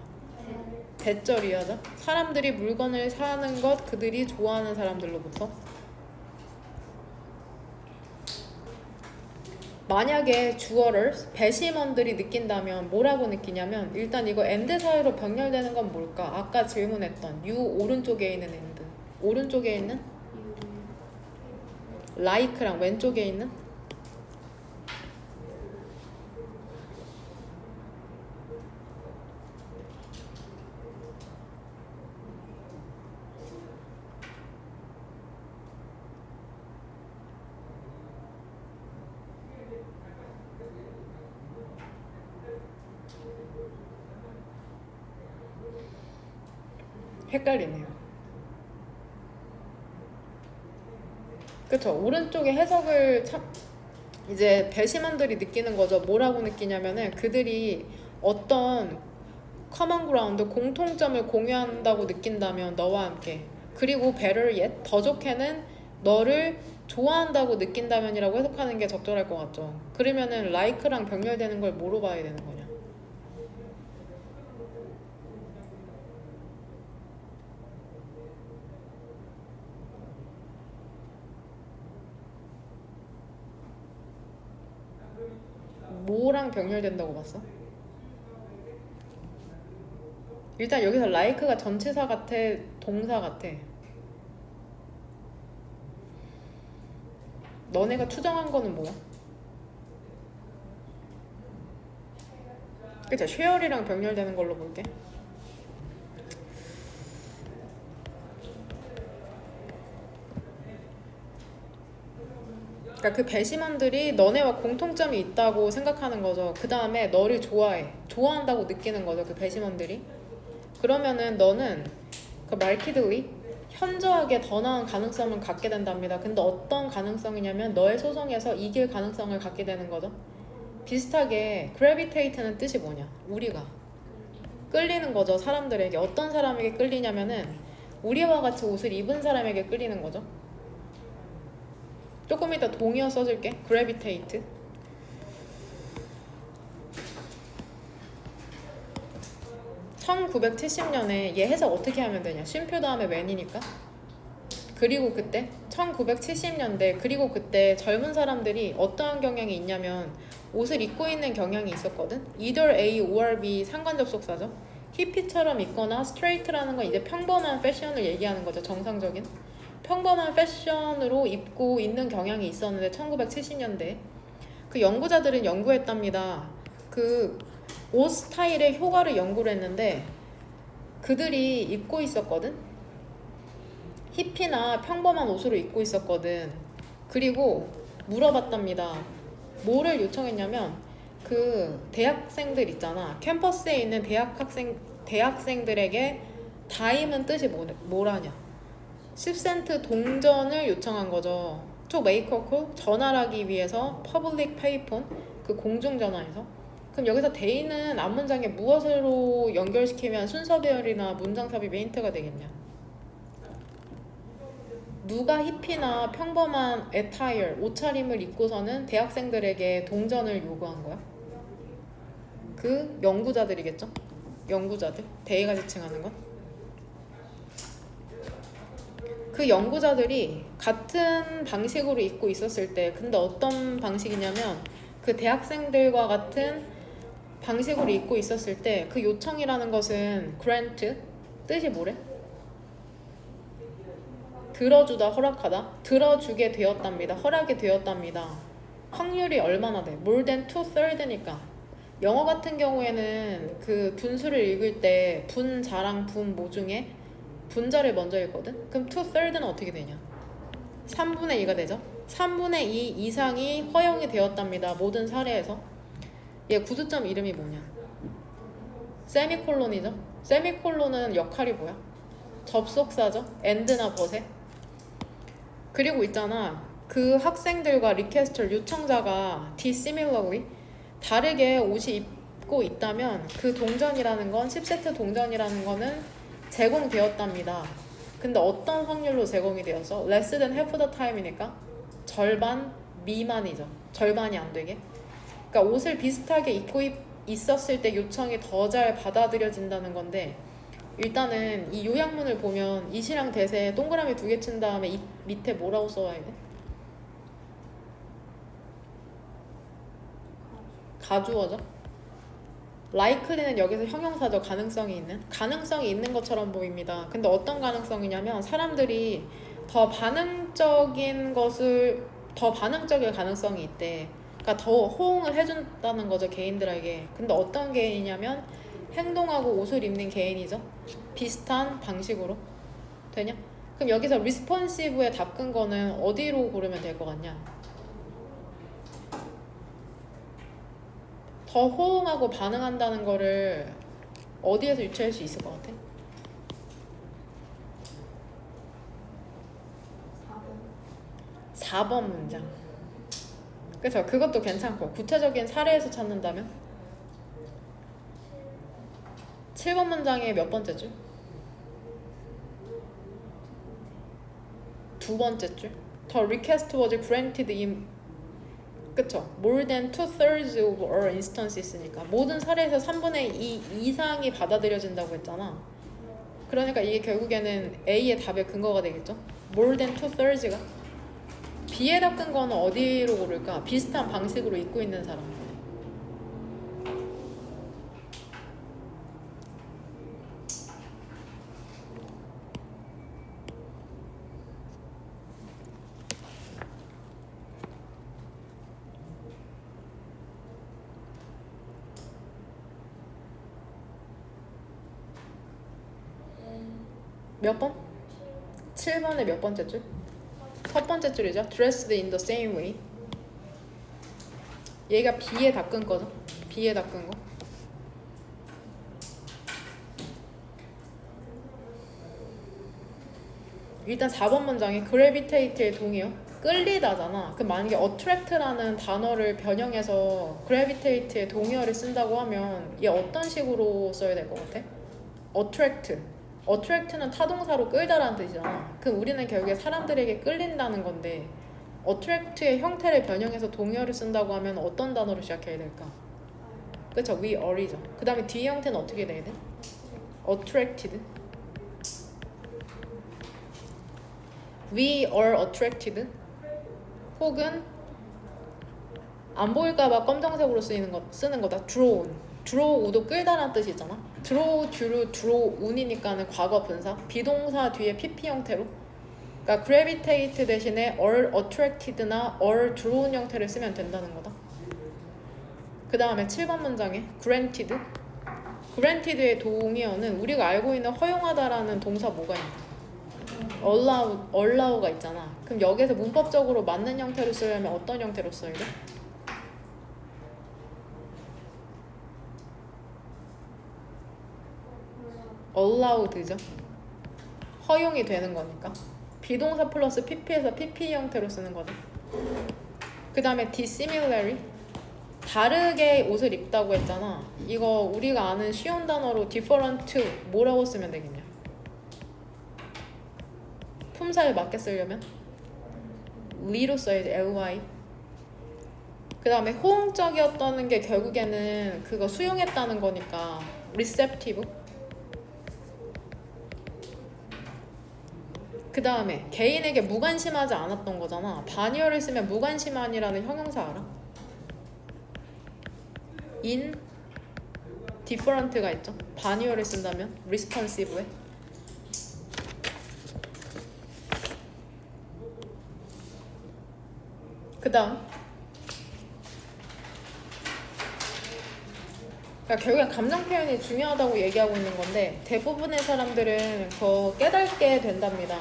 대절이하죠. 사람들이 물건을 사는 것, 그들이 좋아하는 사람들로부터. 만약에 주어를 배심원들이 느낀다면 뭐라고 느끼냐면, 일단 이거 and 사이로 병렬되는 건 뭘까? 아까 질문했던 you 오른쪽에 있는 and, 오른쪽에 있는 like랑 왼쪽에 있는 헷갈리네요. 그쵸. 오른쪽에 해석을 이제 배심원들이 느끼는 거죠. 뭐라고 느끼냐면은 그들이 어떤 커먼 그라운드 공통점을 공유한다고 느낀다면 너와 함께, 그리고 better yet 더 좋게는 너를 좋아한다고 느낀다면이라고 해석하는 게 적절할 것 같죠. 그러면은 like랑 병렬되는 걸 뭐로 봐야 되는 거냐? 뭐랑 병렬된다고 봤어? 일단 여기서 like가 전치사 같아, 동사 같아? 너네가 추정한 거는 뭐야? 그쵸? share이랑 병렬되는 걸로 볼게. 그러니까 그 배심원들이 너네와 공통점이 있다고 생각하는 거죠. 그 다음에 너를 좋아한다고 느끼는 거죠. 그 배심원들이. 그러면은 너는 그 markedly 현저하게 더 나은 가능성을 갖게 된답니다. 근데 어떤 가능성이냐면 너의 소송에서 이길 가능성을 갖게 되는 거죠. 비슷하게 gravitate는 뜻이 뭐냐? 우리가 끌리는 거죠. 사람들에게. 어떤 사람에게 끌리냐면은 우리와 같이 옷을 입은 사람에게 끌리는 거죠. 조금 이따 동의어 써줄게. gravitate. (1970년에) 얘 해석 어떻게 하면 되냐? 쉼표 다음에 when이니까. 그리고 그때 1970년대, 그리고 그때 젊은 사람들이 어떠한 경향이 있냐면 옷을 입고 있는 경향이 있었거든. either A or B 상관접속사죠. 히피처럼 입거나 스트레이트라는 건 이제 평범한 패션을 얘기하는 거죠. 정상적인 평범한 패션으로 입고 있는 경향이 있었는데 1970년대 그 연구자들은 연구했답니다. 그 옷 스타일의 효과를 연구를 했는데 그들이 입고 있었거든. 힙이나 평범한 옷으로 입고 있었거든. 그리고 물어봤답니다. 뭐를 요청했냐면 그 대학생들 있잖아. 캠퍼스에 있는 대학생들에게 다임은 뜻이 뭐라냐? 10센트 동전을 요청한 거죠. to make a call, 전화를 하기 위해서 public payphone, 그 공중전화에서. 그럼 여기서 대인은 앞문장에 무엇으로 연결시키면 순서 배열이나 문장 삽입의 힌트가 되겠냐? 누가 힙이나 평범한 attire, 옷차림을 입고서는 대학생들에게 동전을 요구한 거야? 그 연구자들이겠죠? 연구자들, 대의가 지칭하는 건. 그 연구자들이 같은 방식으로 입고 있었을 때, 근데 어떤 방식이냐면 그 대학생들과 같은 방식으로 입고 있었을 때 그 요청이라는 것은 grant, 뜻이 뭐래? 들어주다, 허락하다. 들어주게 되었답니다. 허락이 되었답니다. 확률이 얼마나 돼? more than 2/3니까. 영어 같은 경우에는 그 분수를 읽을 때 분자랑 분모 중에 분자를 먼저 읽거든? 그럼 2/3는 어떻게 되냐? 3분의 2가 되죠? 3분의 2 이상이 허용이 되었답니다. 모든 사례에서. 얘 구두점 이름이 뭐냐? 세미콜론이죠? 세미콜론은 역할이 뭐야? 접속사죠? and나 but에. 그리고 있잖아. 그 학생들과 리퀘스터 요청자가 dissimilarly 다르게 옷이 입고 있다면 그 동전이라는 건 10세트 동전이라는 거는 제공되었답니다. 근데 어떤 확률로 제공이 되었어? less than half the time이니까 절반 미만이죠. 절반이 안 되게. 그러니까 옷을 비슷하게 입고 있었을 때 요청이 더 잘 받아들여진다는 건데, 일단은 이 요약문을 보면 이시랑 대세 동그라미 2개 친 다음에 이 밑에 뭐라고 써와야 돼? 가주어죠. likely는 여기서 형용사죠. 가능성이 있는 것처럼 보입니다. 근데 어떤 가능성이냐면 사람들이 더 반응적일 가능성이 있대. 그러니까 더 호응을 해준다는 거죠, 개인들에게. 근데 어떤 개인이냐면 행동하고 옷을 입는 개인이죠. 비슷한 방식으로. 되냐? 그럼 여기서 responsive에 답근 거는 어디로 고르면 될 것 같냐? 더 호응하고 반응한다는 거를 어디에서 유추할 수 있을 것 같아? 4번. 4번 문장. 그쵸? 그것도 괜찮고 구체적인 사례에서 찾는다면 7번 문장의 몇 번째 줄? 두 번째 줄. The request was granted in 그쵸? More than 2/3 of all instances니까 모든 사례에서 3분의 2 이상이 받아들여진다고 했잖아. 그러니까 이게 결국에는 A의 답의 근거가 되겠죠? More than 2/3가 B에다 끈 거는 어디로 고를까? 비슷한 방식으로 읽고 있는 사람. 몇 번? 7번의 몇 번째 줄? 첫 번째 줄이죠. Dressed in the same way. 얘가 B에 다 끈 거죠. B에 다 끈 거. 일단 4번 문장에 gravitate의 동의어 끌리다잖아. 그럼 만약에 attract라는 단어를 변형해서 gravitate의 동의어를 쓴다고 하면 얘 어떤 식으로 써야 될 것 같아? attract. attract는 타동사로 끌다라는 뜻이잖아. 그럼 우리는 결국에 사람들에게 끌린다는 건데 attract의 형태를 변형해서 동의어를 쓴다고 하면 어떤 단어로 시작해야 될까? 그쵸? we are이죠. 그 다음에 뒤에 형태는 어떻게 돼야 돼? attracted. we are attracted. 혹은 안 보일까봐 검정색으로 쓰는 거다. draw도 끌다라는 뜻이 있잖아. draw운이니까는 과거 분사. 비동사 뒤에 pp 형태로. 그러니까 gravitate 대신에 are attracted나 are drawn 형태를 쓰면 된다는 거다. 그 다음에 7번 문장에 granted의 동의어는 우리가 알고 있는 허용하다라는 동사 뭐가 있나? allow가 있잖아. 그럼 여기서 문법적으로 맞는 형태로 쓰려면 어떤 형태로 써야 돼? allowed죠. 허용이 되는 거니까. 비동사 플러스 pp에서 pp 형태로 쓰는 거죠. 그 다음에 dissimilarly. 다르게 옷을 입다고 했잖아. 이거 우리가 아는 쉬운 단어로 different 뭐라고 쓰면 되겠냐? 품사에 맞게 쓰려면 리로 써야지. ly. 그 다음에 호응적이었다는 게 결국에는 그거 수용했다는 거니까 receptive. 그 다음에 개인에게 무관심하지 않았던 거잖아. 반의어를 쓰면 무관심한이라는 형용사 알아? indifferent가 있죠. 반의어를 쓴다면 responsive에. 그 다음 그러니까 결국엔 감정 표현이 중요하다고 얘기하고 있는 건데 대부분의 사람들은 더 깨닫게 된답니다.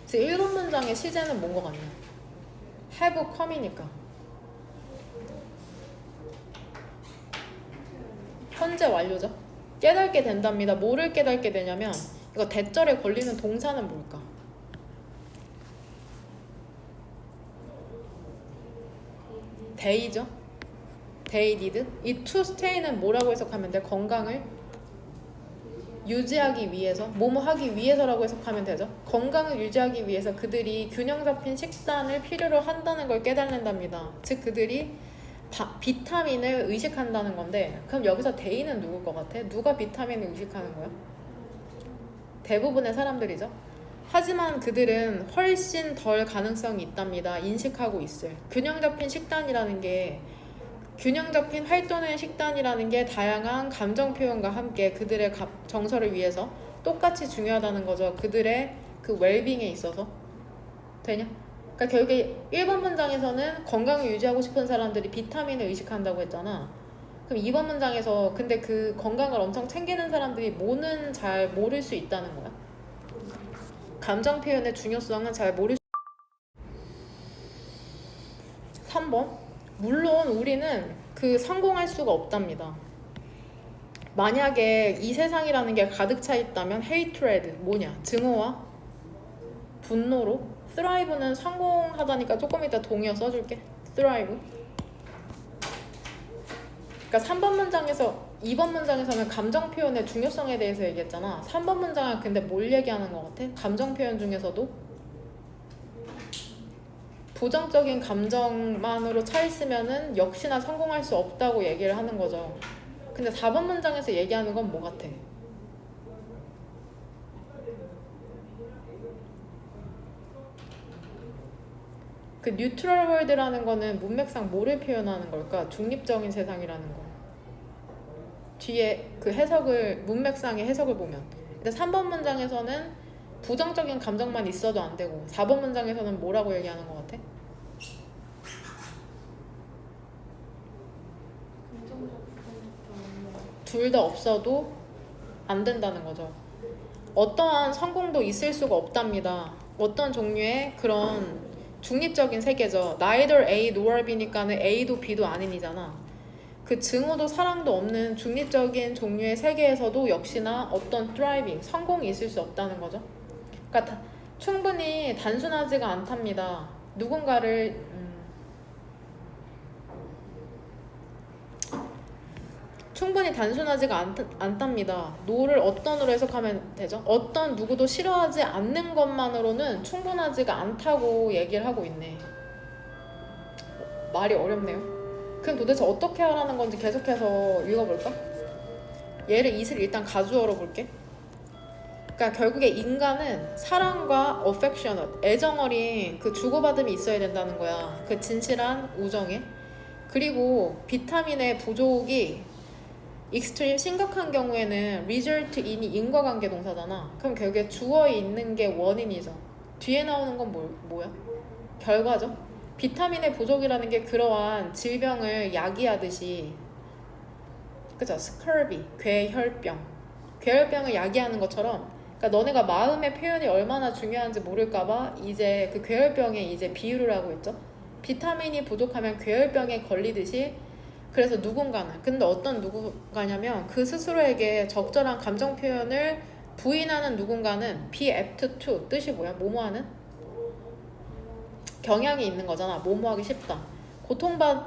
즉 1번 문장의 시제는 뭔 것 같냐? have come이니까 현재 완료죠. 깨닫게 된답니다. 뭐를 깨닫게 되냐면 이거 대절에 걸리는 동사는 뭘까? day죠. they did. 이 to stay는 뭐라고 해석하면 돼? 건강을 유지하기 위해서, 뭐뭐 하기 위해서라고 해석하면 되죠. 건강을 유지하기 위해서 그들이 균형 잡힌 식단을 필요로 한다는 걸 깨닫는답니다. 즉 그들이 비타민을 의식한다는 건데 그럼 여기서 day는 누굴 것 같아? 누가 비타민을 의식하는 거야? 대부분의 사람들이죠. 하지만 그들은 훨씬 덜 가능성이 있답니다. 인식하고 있을. 균형 잡힌 식단이라는 게 균형 잡힌 활동의 식단이라는 게 다양한 감정 표현과 함께 그들의 정서를 위해서 똑같이 중요하다는 거죠. 그들의 그 웰빙에 있어서. 되냐? 그러니까 결국에 1번 문장에서는 건강을 유지하고 싶은 사람들이 비타민을 의식한다고 했잖아. 그럼 2번 문장에서 근데 그 건강을 엄청 챙기는 사람들이 뭐는 잘 모를 수 있다는 거야. 감정 표현의 중요성은 잘 모를 수 3번. 물론 우리는 그 성공할 수가 없답니다. 만약에 이 세상이라는 게 가득 차 있다면 hatred 뭐냐? 증오와 분노로 thrive는 성공하다니까 조금 이따 동의어 써줄게. thrive. 그러니까 3번 문장에서 2번 문장에서는 감정 표현의 중요성에 대해서 얘기했잖아. 3번 문장은 근데 뭘 얘기하는 것 같아? 감정 표현 중에서도 부정적인 감정만으로 차 있으면은 역시나 성공할 수 없다고 얘기를 하는 거죠. 근데 4번 문장에서 얘기하는 건 뭐 같아? 그 뉴트럴 월드라는 거는 문맥상 뭐를 표현하는 걸까? 중립적인 세상이라는 거. 뒤에 그 해석을 문맥상의 해석을 보면. 근데 3번 문장에서는 부정적인 감정만 있어도 안 되고 4번 문장에서는 뭐라고 얘기하는 것 같아? 둘 다 없어도 안 된다는 거죠. 어떠한 성공도 있을 수가 없답니다. 어떤 종류의 그런 중립적인 세계죠. Neither A nor B니까는 A도 B도 아닌이잖아. 그 증오도 사랑도 없는 중립적인 종류의 세계에서도 역시나 어떤 thriving, 성공이 있을 수 없다는 거죠. 그러니까 충분히 단순하지가 않답니다. 누군가를 충분히 단순하지가 않답니다. no를 어떤으로 해석하면 되죠? 어떤 누구도 싫어하지 않는 것만으로는 충분하지가 않다고 얘기를 하고 있네. 말이 어렵네요. 그럼 도대체 어떻게 하라는 건지 계속해서 읽어볼까? 얘를 이슬 일단 가주어로 볼게. 그러니까 결국에 인간은 사랑과 affectionate, 애정어린 그 주고받음이 있어야 된다는 거야. 그 진실한 우정에. 그리고 비타민의 부족이 익스트림 심각한 경우에는 result in이 인과관계 동사잖아. 그럼 결국에 주어에 있는 게 원인이죠. 뒤에 나오는 건 뭐야? 결과죠. 비타민의 부족이라는 게 그러한 질병을 야기하듯이, 그죠? 스커비, 괴혈병. 괴혈병을 야기하는 것처럼, 그러니까 너네가 마음의 표현이 얼마나 중요한지 모를까봐 이제 그 괴혈병에 이제 비유를 하고 있죠. 비타민이 부족하면 괴혈병에 걸리듯이. 그래서 누군가는, 근데 어떤 누군가냐면 그 스스로에게 적절한 감정 표현을 부인하는 누군가는 be apt to, 뜻이 뭐야? 뭐뭐하는? 경향이 있는 거잖아. 뭐뭐하기 쉽다. 고통받을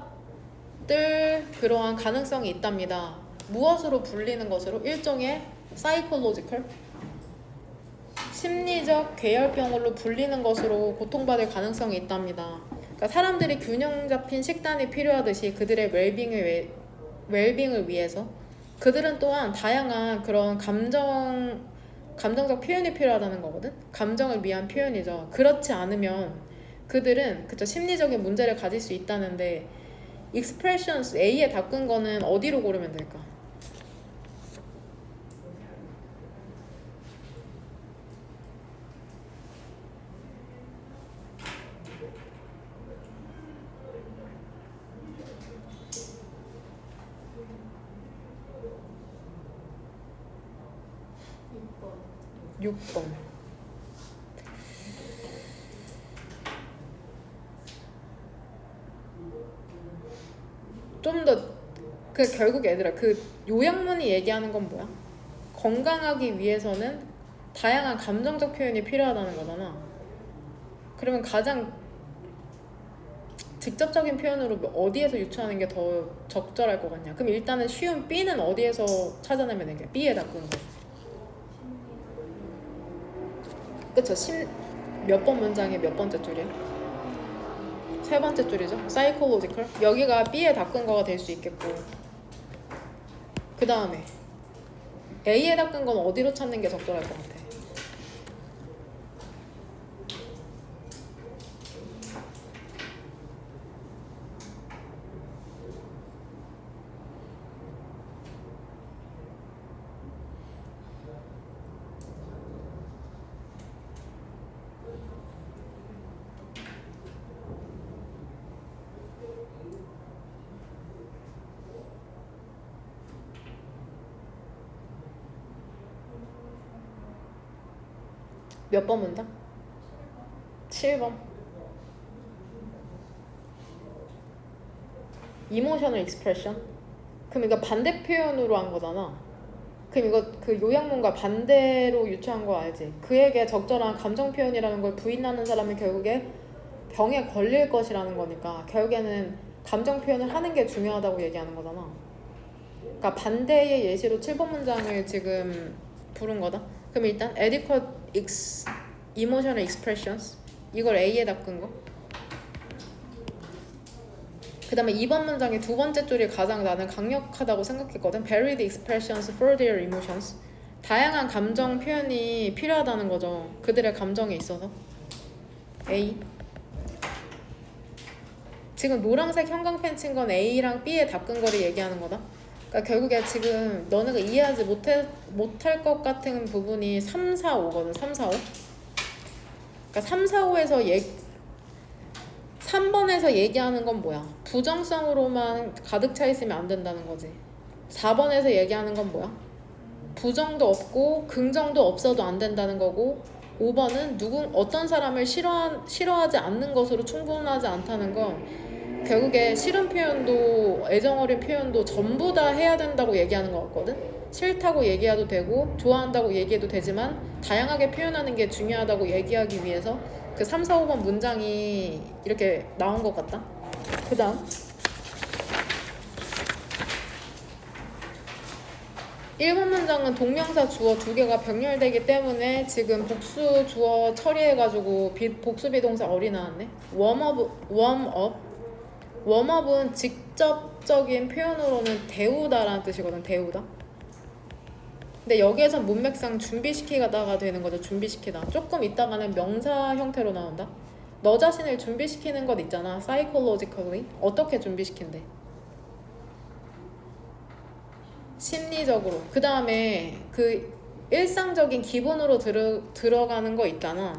그러한 가능성이 있답니다. 무엇으로 불리는 것으로? 일종의 psychological, 심리적 괴혈병으로 불리는 것으로 고통받을 가능성이 있답니다. 그러니까 사람들이 균형 잡힌 식단이 필요하듯이 그들의 웰빙을 위해서 그들은 또한 다양한 그런 감정적 표현이 필요하다는 거거든. 감정을 위한 표현이죠. 그렇지 않으면 그들은 그쵸 심리적인 문제를 가질 수 있다는데, expressions A에 닦은 거는 어디로 고르면 될까? 육 번. 좀 더 그 결국 얘들아 그 요약문이 얘기하는 건 뭐야? 건강하기 위해서는 다양한 감정적 표현이 필요하다는 거잖아. 그러면 가장 직접적인 표현으로 어디에서 유추하는 게 더 적절할 것 같냐? 그럼 일단은 쉬운 B는 어디에서 찾아내면 되게? B에 닦은 거. 그쵸? 몇 번 문장의 몇 번째 줄이야? 세 번째 줄이죠? psychological. 여기가 B에 닦은 거가 될 수 있겠고, 그 다음에 A에 닦은 건 어디로 찾는 게 적절할 것 같아? 몇 번 문장? 7번. 이모셔널 익스프레션. 그럼 이거 반대 표현으로 한 거잖아. 그럼 이거 그 요양문과 반대로 유추한 거 알지? 그에게 적절한 감정 표현이라는 걸 부인하는 사람은 결국에 병에 걸릴 것이라는 거니까 결국에는 감정 표현을 하는 게 중요하다고 얘기하는 거잖아. 그러니까 반대의 예시로 7번 문장을 지금 부른 거다. 그럼 일단 adequate emotional expressions 이걸 A에다 끈 거. 그 다음에 2번 문장의 두 번째 줄이 가장 나는 강력하다고 생각했거든. varied expressions for their emotions. 다양한 감정 표현이 필요하다는 거죠. 그들의 감정에 있어서. A. 지금 노란색 형광펜 친 건 A랑 B의 답근거리 얘기하는 거다. 그러니까 결국에 지금 너네가 이해하지 못할 것 같은 부분이 3, 4, 5거든. 3, 4, 5. 그러니까 3, 4, 5에서 3번에서 얘기하는 건 뭐야? 부정성으로만 가득 차 있으면 안 된다는 거지. 4번에서 얘기하는 건 뭐야? 부정도 없고 긍정도 없어도 안 된다는 거고 5번은 어떤 사람을 싫어하지 않는 것으로 충분하지 않다는 건 결국에 싫은 표현도 애정 어린 표현도 전부 다 해야 된다고 얘기하는 것 같거든. 싫다고 얘기해도 되고 좋아한다고 얘기해도 되지만 다양하게 표현하는 게 중요하다고 얘기하기 위해서 그 3, 4, 5번 문장이 이렇게 나온 것 같다. 그 다음 1번 문장은 동명사 주어 두 개가 병렬되기 때문에 지금 복수 주어 처리해가지고 복수 비동사 어리 나왔네. 웜업은 직접적인 표현으로는 데우다라는 뜻이거든. 데우다. 근데 여기에서 문맥상 준비시키다가 되는 거죠. 준비시키다. 조금 있다가는 명사 형태로 나온다. 너 자신을 준비시키는 것 있잖아. psychologically. 어떻게 준비시킨대? 심리적으로. 그 다음에 그 일상적인 기본으로 들어가는 거 있잖아.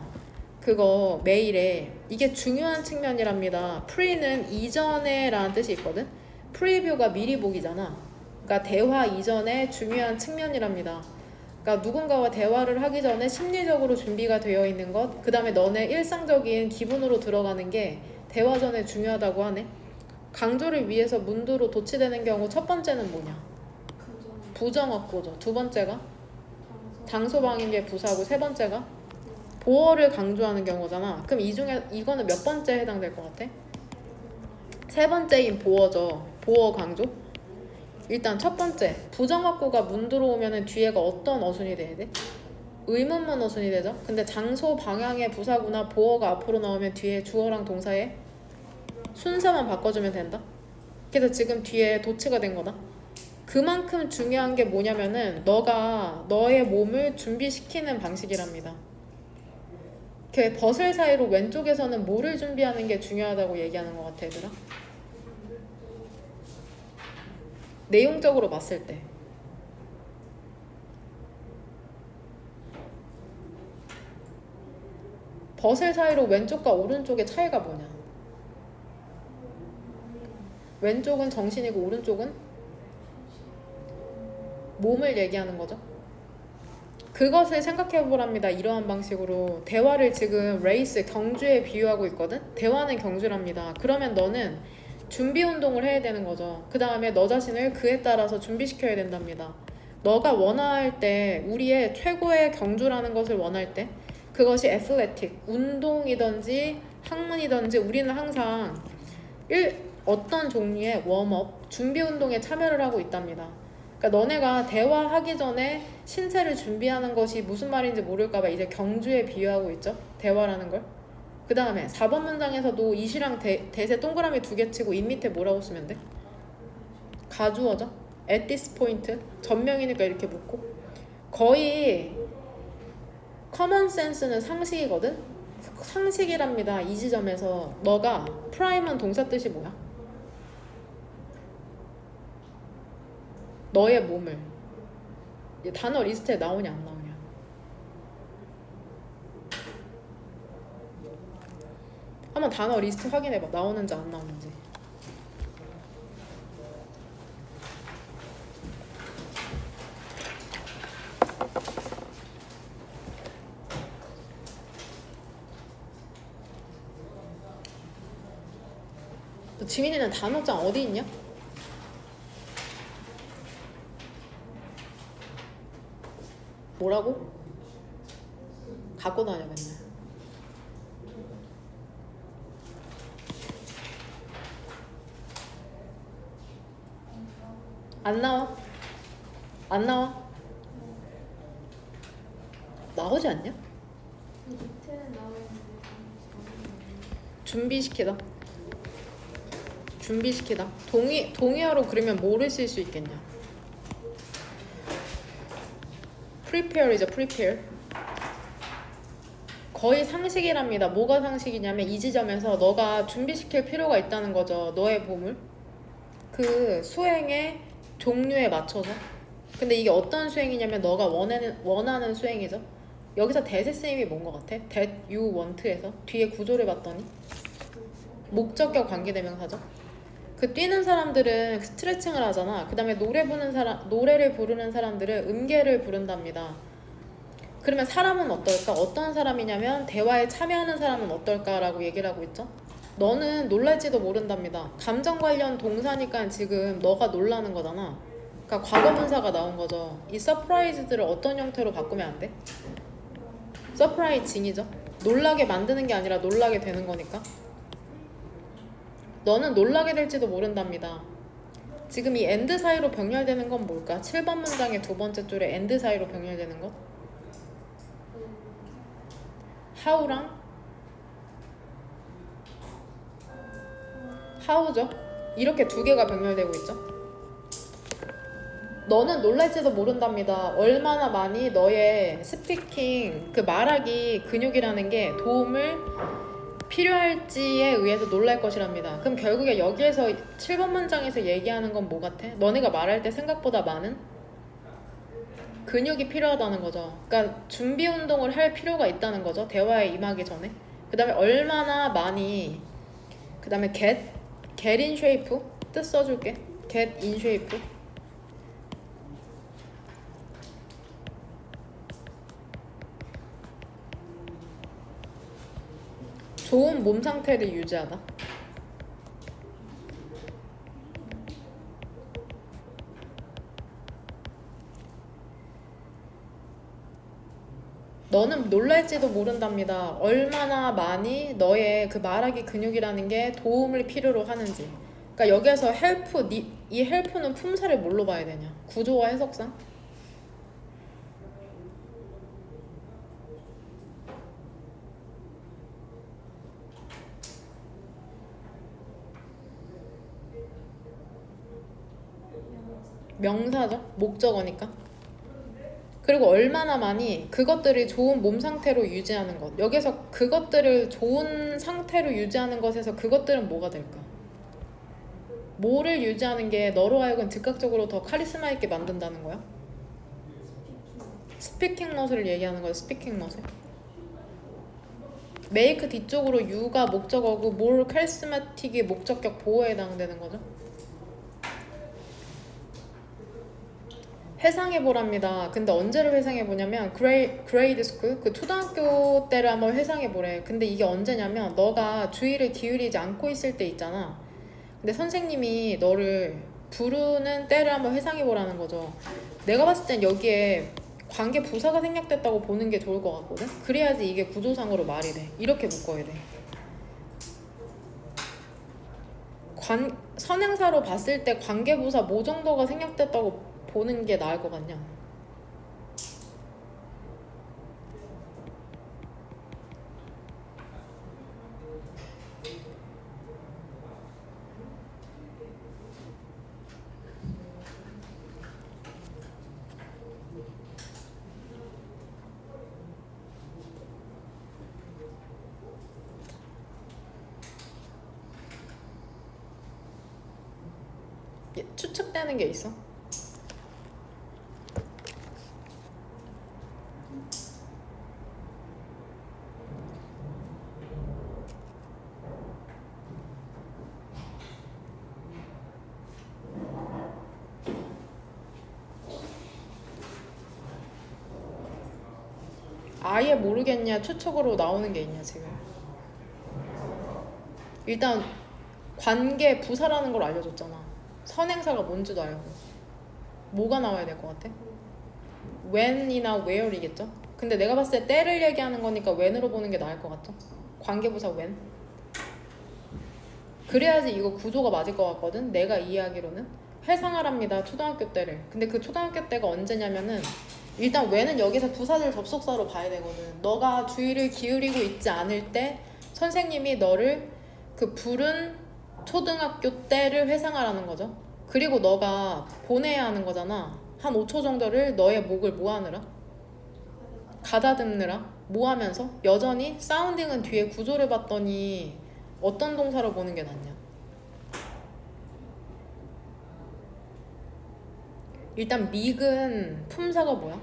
그거 메일에 이게 중요한 측면이랍니다. pre는 이전에 라는 뜻이 있거든. preview가 미리 보기잖아. 그러니까 대화 이전에 중요한 측면이랍니다. 그러니까 누군가와 대화를 하기 전에 심리적으로 준비가 되어 있는 것, 그 다음에 너네 일상적인 기분으로 들어가는 게 대화 전에 중요하다고 하네. 강조를 위해서 문두로 도치되는 경우 첫 번째는 뭐냐? 부정어구죠. 두 번째가 장소방인 게 부사고 세 번째가 보어를 강조하는 경우잖아. 그럼 이 중에 이거는 몇 번째 해당될 것 같아? 세 번째인 보어죠. 보어 강조. 일단 첫 번째 부정어구가 문 들어오면은 뒤에가 어떤 어순이 돼야 돼? 의문문 어순이 되죠. 근데 장소 방향의 부사구나 보어가 앞으로 나오면 뒤에 주어랑 동사의 순서만 바꿔주면 된다. 그래서 지금 뒤에 도치가 된 거다. 그만큼 중요한 게 뭐냐면은 너가 너의 몸을 준비시키는 방식이랍니다. 그 버슬 사이로 왼쪽에서는 뭐를 준비하는 게 중요하다고 얘기하는 것 같아, 얘들아? 내용적으로 봤을 때 버슬 사이로 왼쪽과 오른쪽의 차이가 뭐냐? 왼쪽은 정신이고 오른쪽은 몸을 얘기하는 거죠. 그것을 생각해보랍니다. 이러한 방식으로 대화를 지금 레이스, 경주에 비유하고 있거든. 대화는 경주랍니다. 그러면 너는 준비 운동을 해야 되는 거죠. 그 다음에 너 자신을 그에 따라서 준비시켜야 된답니다. 너가 원할 때, 우리의 최고의 경주라는 것을 원할 때 그것이 애슬레틱, 운동이든지 학문이든지 우리는 항상 어떤 종류의 웜업, 준비 운동에 참여를 하고 있답니다. 그러니까 너네가 대화하기 전에 신체를 준비하는 것이 무슨 말인지 모를까봐 이제 경주에 비유하고 있죠. 대화라는 걸. 그 다음에 4번 문장에서도 이시랑 대세 동그라미 2개 치고 인 밑에 뭐라고 쓰면 돼? 가주어죠. at this point. 전명이니까 이렇게 묶고. 거의 common sense는 상식이거든. 상식이랍니다. 이 지점에서 너가 prime은 동사 뜻이 뭐야? 너의 몸을. 단어 리스트에 나오냐 안 나오냐? 한번 단어 리스트 확인해봐. 나오는지 안 나오는지. 너 지민이는 단어장 어디 있냐? 뭐라고? 갖고 다녀 맨날. 안 나와? 안 나와? 나오지 않냐? 밑에는 나오는데 준비시키다. 준비시키다. 동의어로 그러면 뭐를 쓸 수 있겠냐? prepare이죠, prepare. 거의 상식이랍니다. 뭐가 상식이냐면 이 지점에서 너가 준비시킬 필요가 있다는 거죠. 너의 보물. 그 수행의 종류에 맞춰서. 근데 이게 어떤 수행이냐면 너가 원하는 수행이죠. 여기서 대세 쓰임이 뭔 것 같아? that you want에서 뒤에 구조를 봤더니 목적격 관계대명사죠. 그 뛰는 사람들은 스트레칭을 하잖아. 그 다음에 노래를 부르는 사람들은 음계를 부른답니다. 그러면 사람은 어떨까? 어떤 사람이냐면 대화에 참여하는 사람은 어떨까라고 얘기를 하고 있죠. 너는 놀랄지도 모른답니다. 감정 관련 동사니까 지금 너가 놀라는 거잖아. 그러니까 과거분사가 나온 거죠. 이 서프라이즈들을 어떤 형태로 바꾸면 안 돼? 서프라이징이죠. 놀라게 만드는 게 아니라 놀라게 되는 거니까. 너는 놀라게 될지도 모른답니다. 지금 이 and 사이로 병렬되는 건 뭘까? 7번 문장의 두 번째 줄에 and 사이로 병렬되는 것? how랑 how죠. 이렇게 두 개가 병렬되고 있죠. 너는 놀랄지도 모른답니다. 얼마나 많이 너의 스피킹, 그 말하기 근육이라는 게 도움을 필요할지에 의해서 놀랄 것이랍니다. 그럼 결국에 여기에서 7번 문장에서 얘기하는 건 뭐 같아? 너네가 말할 때 생각보다 많은 근육이 필요하다는 거죠. 그러니까 준비 운동을 할 필요가 있다는 거죠. 대화에 임하기 전에. 그 다음에 얼마나 많이, 그 다음에 get in shape 뜻 써줄게. get in shape. 좋은 몸 상태를 유지하다. 너는 놀랄지도 모른답니다. 얼마나 많이 너의 그 말하기 근육이라는 게 도움을 필요로 하는지. 그러니까 여기에서 help, 이 help는 품사를 뭘로 봐야 되냐? 구조와 해석상? 명사죠. 목적어니까. 그리고 얼마나 많이 그것들이 좋은 몸 상태로 유지하는 것. 여기서 그것들을 좋은 상태로 유지하는 것에서 그것들은 뭐가 될까? 뭐를 유지하는 게 너로 하여금 즉각적으로 더 카리스마 있게 만든다는 거야? 스피킹 머슬을 얘기하는 거야. 스피킹 머슬. 메이크 뒤쪽으로 유가 목적어고 more 카리스마틱이 목적격 보호에 해당되는 거죠. 회상해보랍니다. 근데 언제를 회상해보냐면 grade school, 그 초등학교 때를 한번 회상해보래. 근데 이게 언제냐면 너가 주의를 기울이지 않고 있을 때 있잖아. 근데 선생님이 너를 부르는 때를 한번 회상해보라는 거죠. 내가 봤을 땐 여기에 관계 부사가 생략됐다고 보는 게 좋을 것 같거든. 그래야지 이게 구조상으로 말이 돼. 이렇게 묶어야 돼. 선행사로 봤을 때 관계부사 뭐 정도가 생략됐다고 보는 게 나을 것 같냐? 추측되는 게 있어? 아예 모르겠냐 추측으로 나오는 게 있냐 지금. 일단 관계 부사라는 걸 알려줬잖아. 선행사가 뭔지도 알고. 뭐가 나와야 될 것 같아? when이나 where이겠죠? 근데 내가 봤을 때 때를 얘기하는 거니까 when으로 보는 게 나을 것 같죠? 관계부사 when. 그래야지 이거 구조가 맞을 것 같거든. 내가 이해하기로는 회상하랍니다. 초등학교 때를. 근데 그 초등학교 때가 언제냐면은 일단 when은 여기서 부사절 접속사로 봐야 되거든. 너가 주의를 기울이고 있지 않을 때 선생님이 너를 그 부른 초등학교 때를 회상하라는 거죠. 그리고 너가 보내야 하는 거잖아. 한 5초 정도를 너의 목을 뭐 하느라? 가다듬느라? 뭐 하면서? 여전히 사운딩은 뒤에 구조를 봤더니 어떤 동사로 보는 게 낫냐? 일단 미근 품사가 뭐야?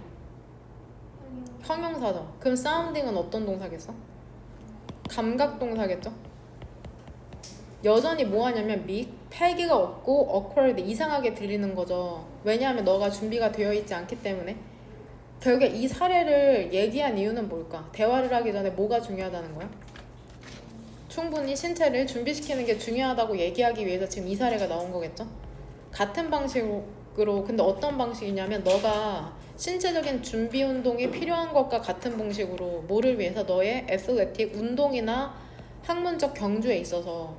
형용사죠. 그럼 사운딩은 어떤 동사겠어? 감각 동사겠죠? 여전히 뭐 하냐면 패기가 없고 awkward 이상하게 들리는 거죠. 왜냐하면 너가 준비가 되어 있지 않기 때문에. 결국에 이 사례를 얘기한 이유는 뭘까? 대화를 하기 전에 뭐가 중요하다는 거야? 충분히 신체를 준비시키는 게 중요하다고 얘기하기 위해서 지금 이 사례가 나온 거겠죠? 같은 방식으로. 근데 어떤 방식이냐면 너가 신체적인 준비 운동이 필요한 것과 같은 방식으로 뭐를 위해서 너의 애슬레틱 운동이나 학문적 경주에 있어서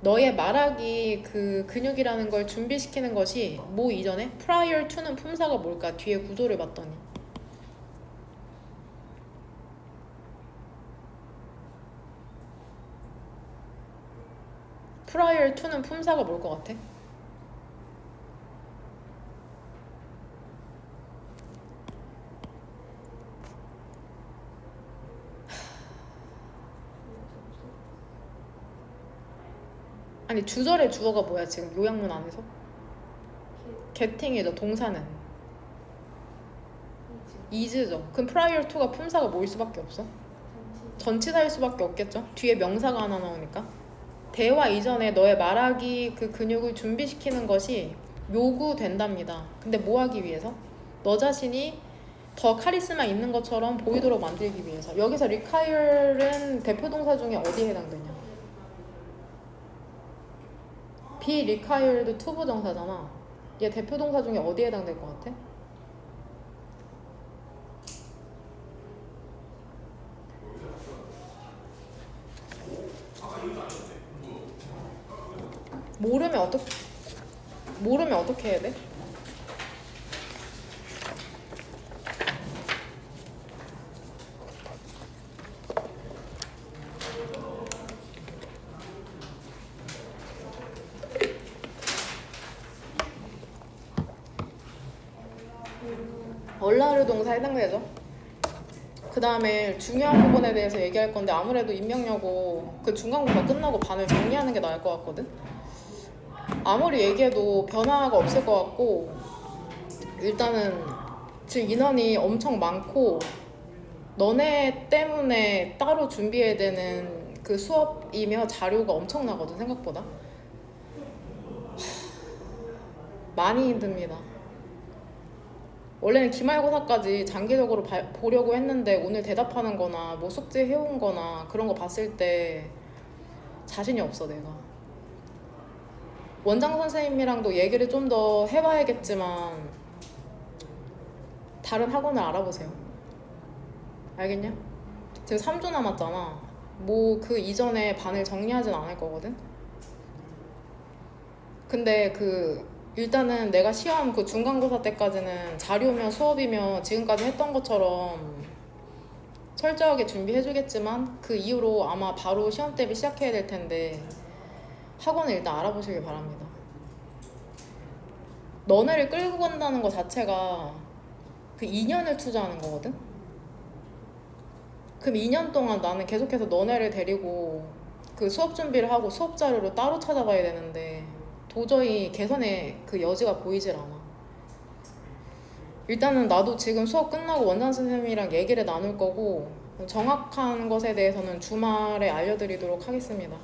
너의 말하기 그 근육이라는 걸 준비시키는 것이 뭐 이전에? prior to는 품사가 뭘까? 뒤에 구조를 봤더니 prior to는 품사가 뭘 것 같아? 아니 주절의 주어가 뭐야 지금 요약문 안에서? getting이죠. 동사는 is죠. 그럼 prior to가 품사가 뭐일 수밖에 없어? 전치사일 수밖에 없겠죠. 뒤에 명사가 하나 나오니까. 대화 이전에 너의 말하기 그 근육을 준비시키는 것이 요구된답니다. 근데 뭐 하기 위해서? 너 자신이 더 카리스마 있는 것처럼 보이도록 만들기 위해서. 여기서 require은 대표 동사 중에 어디에 해당되냐? be required to 부정사잖아. 얘 대표 동사 중에 어디에 해당될 것 같아? 모르면 어떻게 해야 돼? 얼라르 동사 해당되죠? 그 다음에 중요한 부분에 대해서 얘기할 건데 아무래도 인명여고 그 중간고사 끝나고 반을 정리하는 게 나을 것 같거든? 아무리 얘기해도 변화가 없을 것 같고 일단은 지금 인원이 엄청 많고 너네 때문에 따로 준비해야 되는 그 수업이며 자료가 엄청나거든 생각보다. 많이 힘듭니다. 원래는 기말고사까지 장기적으로 보려고 했는데 오늘 대답하는 거나 뭐 숙제 해온 거나 그런 거 봤을 때 자신이 없어 내가. 원장 선생님이랑도 얘기를 좀 더 해봐야겠지만 다른 학원을 알아보세요. 알겠냐? 지금 3주 남았잖아. 뭐 그 이전에 반을 정리하진 않을 거거든? 근데 일단은 내가 시험 그 중간고사 때까지는 자료며 수업이며 지금까지 했던 것처럼 철저하게 준비해주겠지만 그 이후로 아마 바로 시험 대비 시작해야 될 텐데 학원을 일단 알아보시길 바랍니다. 너네를 끌고 간다는 것 자체가 그 2년을 투자하는 거거든? 그럼 2년 동안 나는 계속해서 너네를 데리고 그 수업 준비를 하고 수업 자료를 따로 찾아봐야 되는데 도저히 개선의 그 여지가 보이질 않아. 일단은 나도 지금 수업 끝나고 원장 선생님이랑 얘기를 나눌 거고 정확한 것에 대해서는 주말에 알려드리도록 하겠습니다.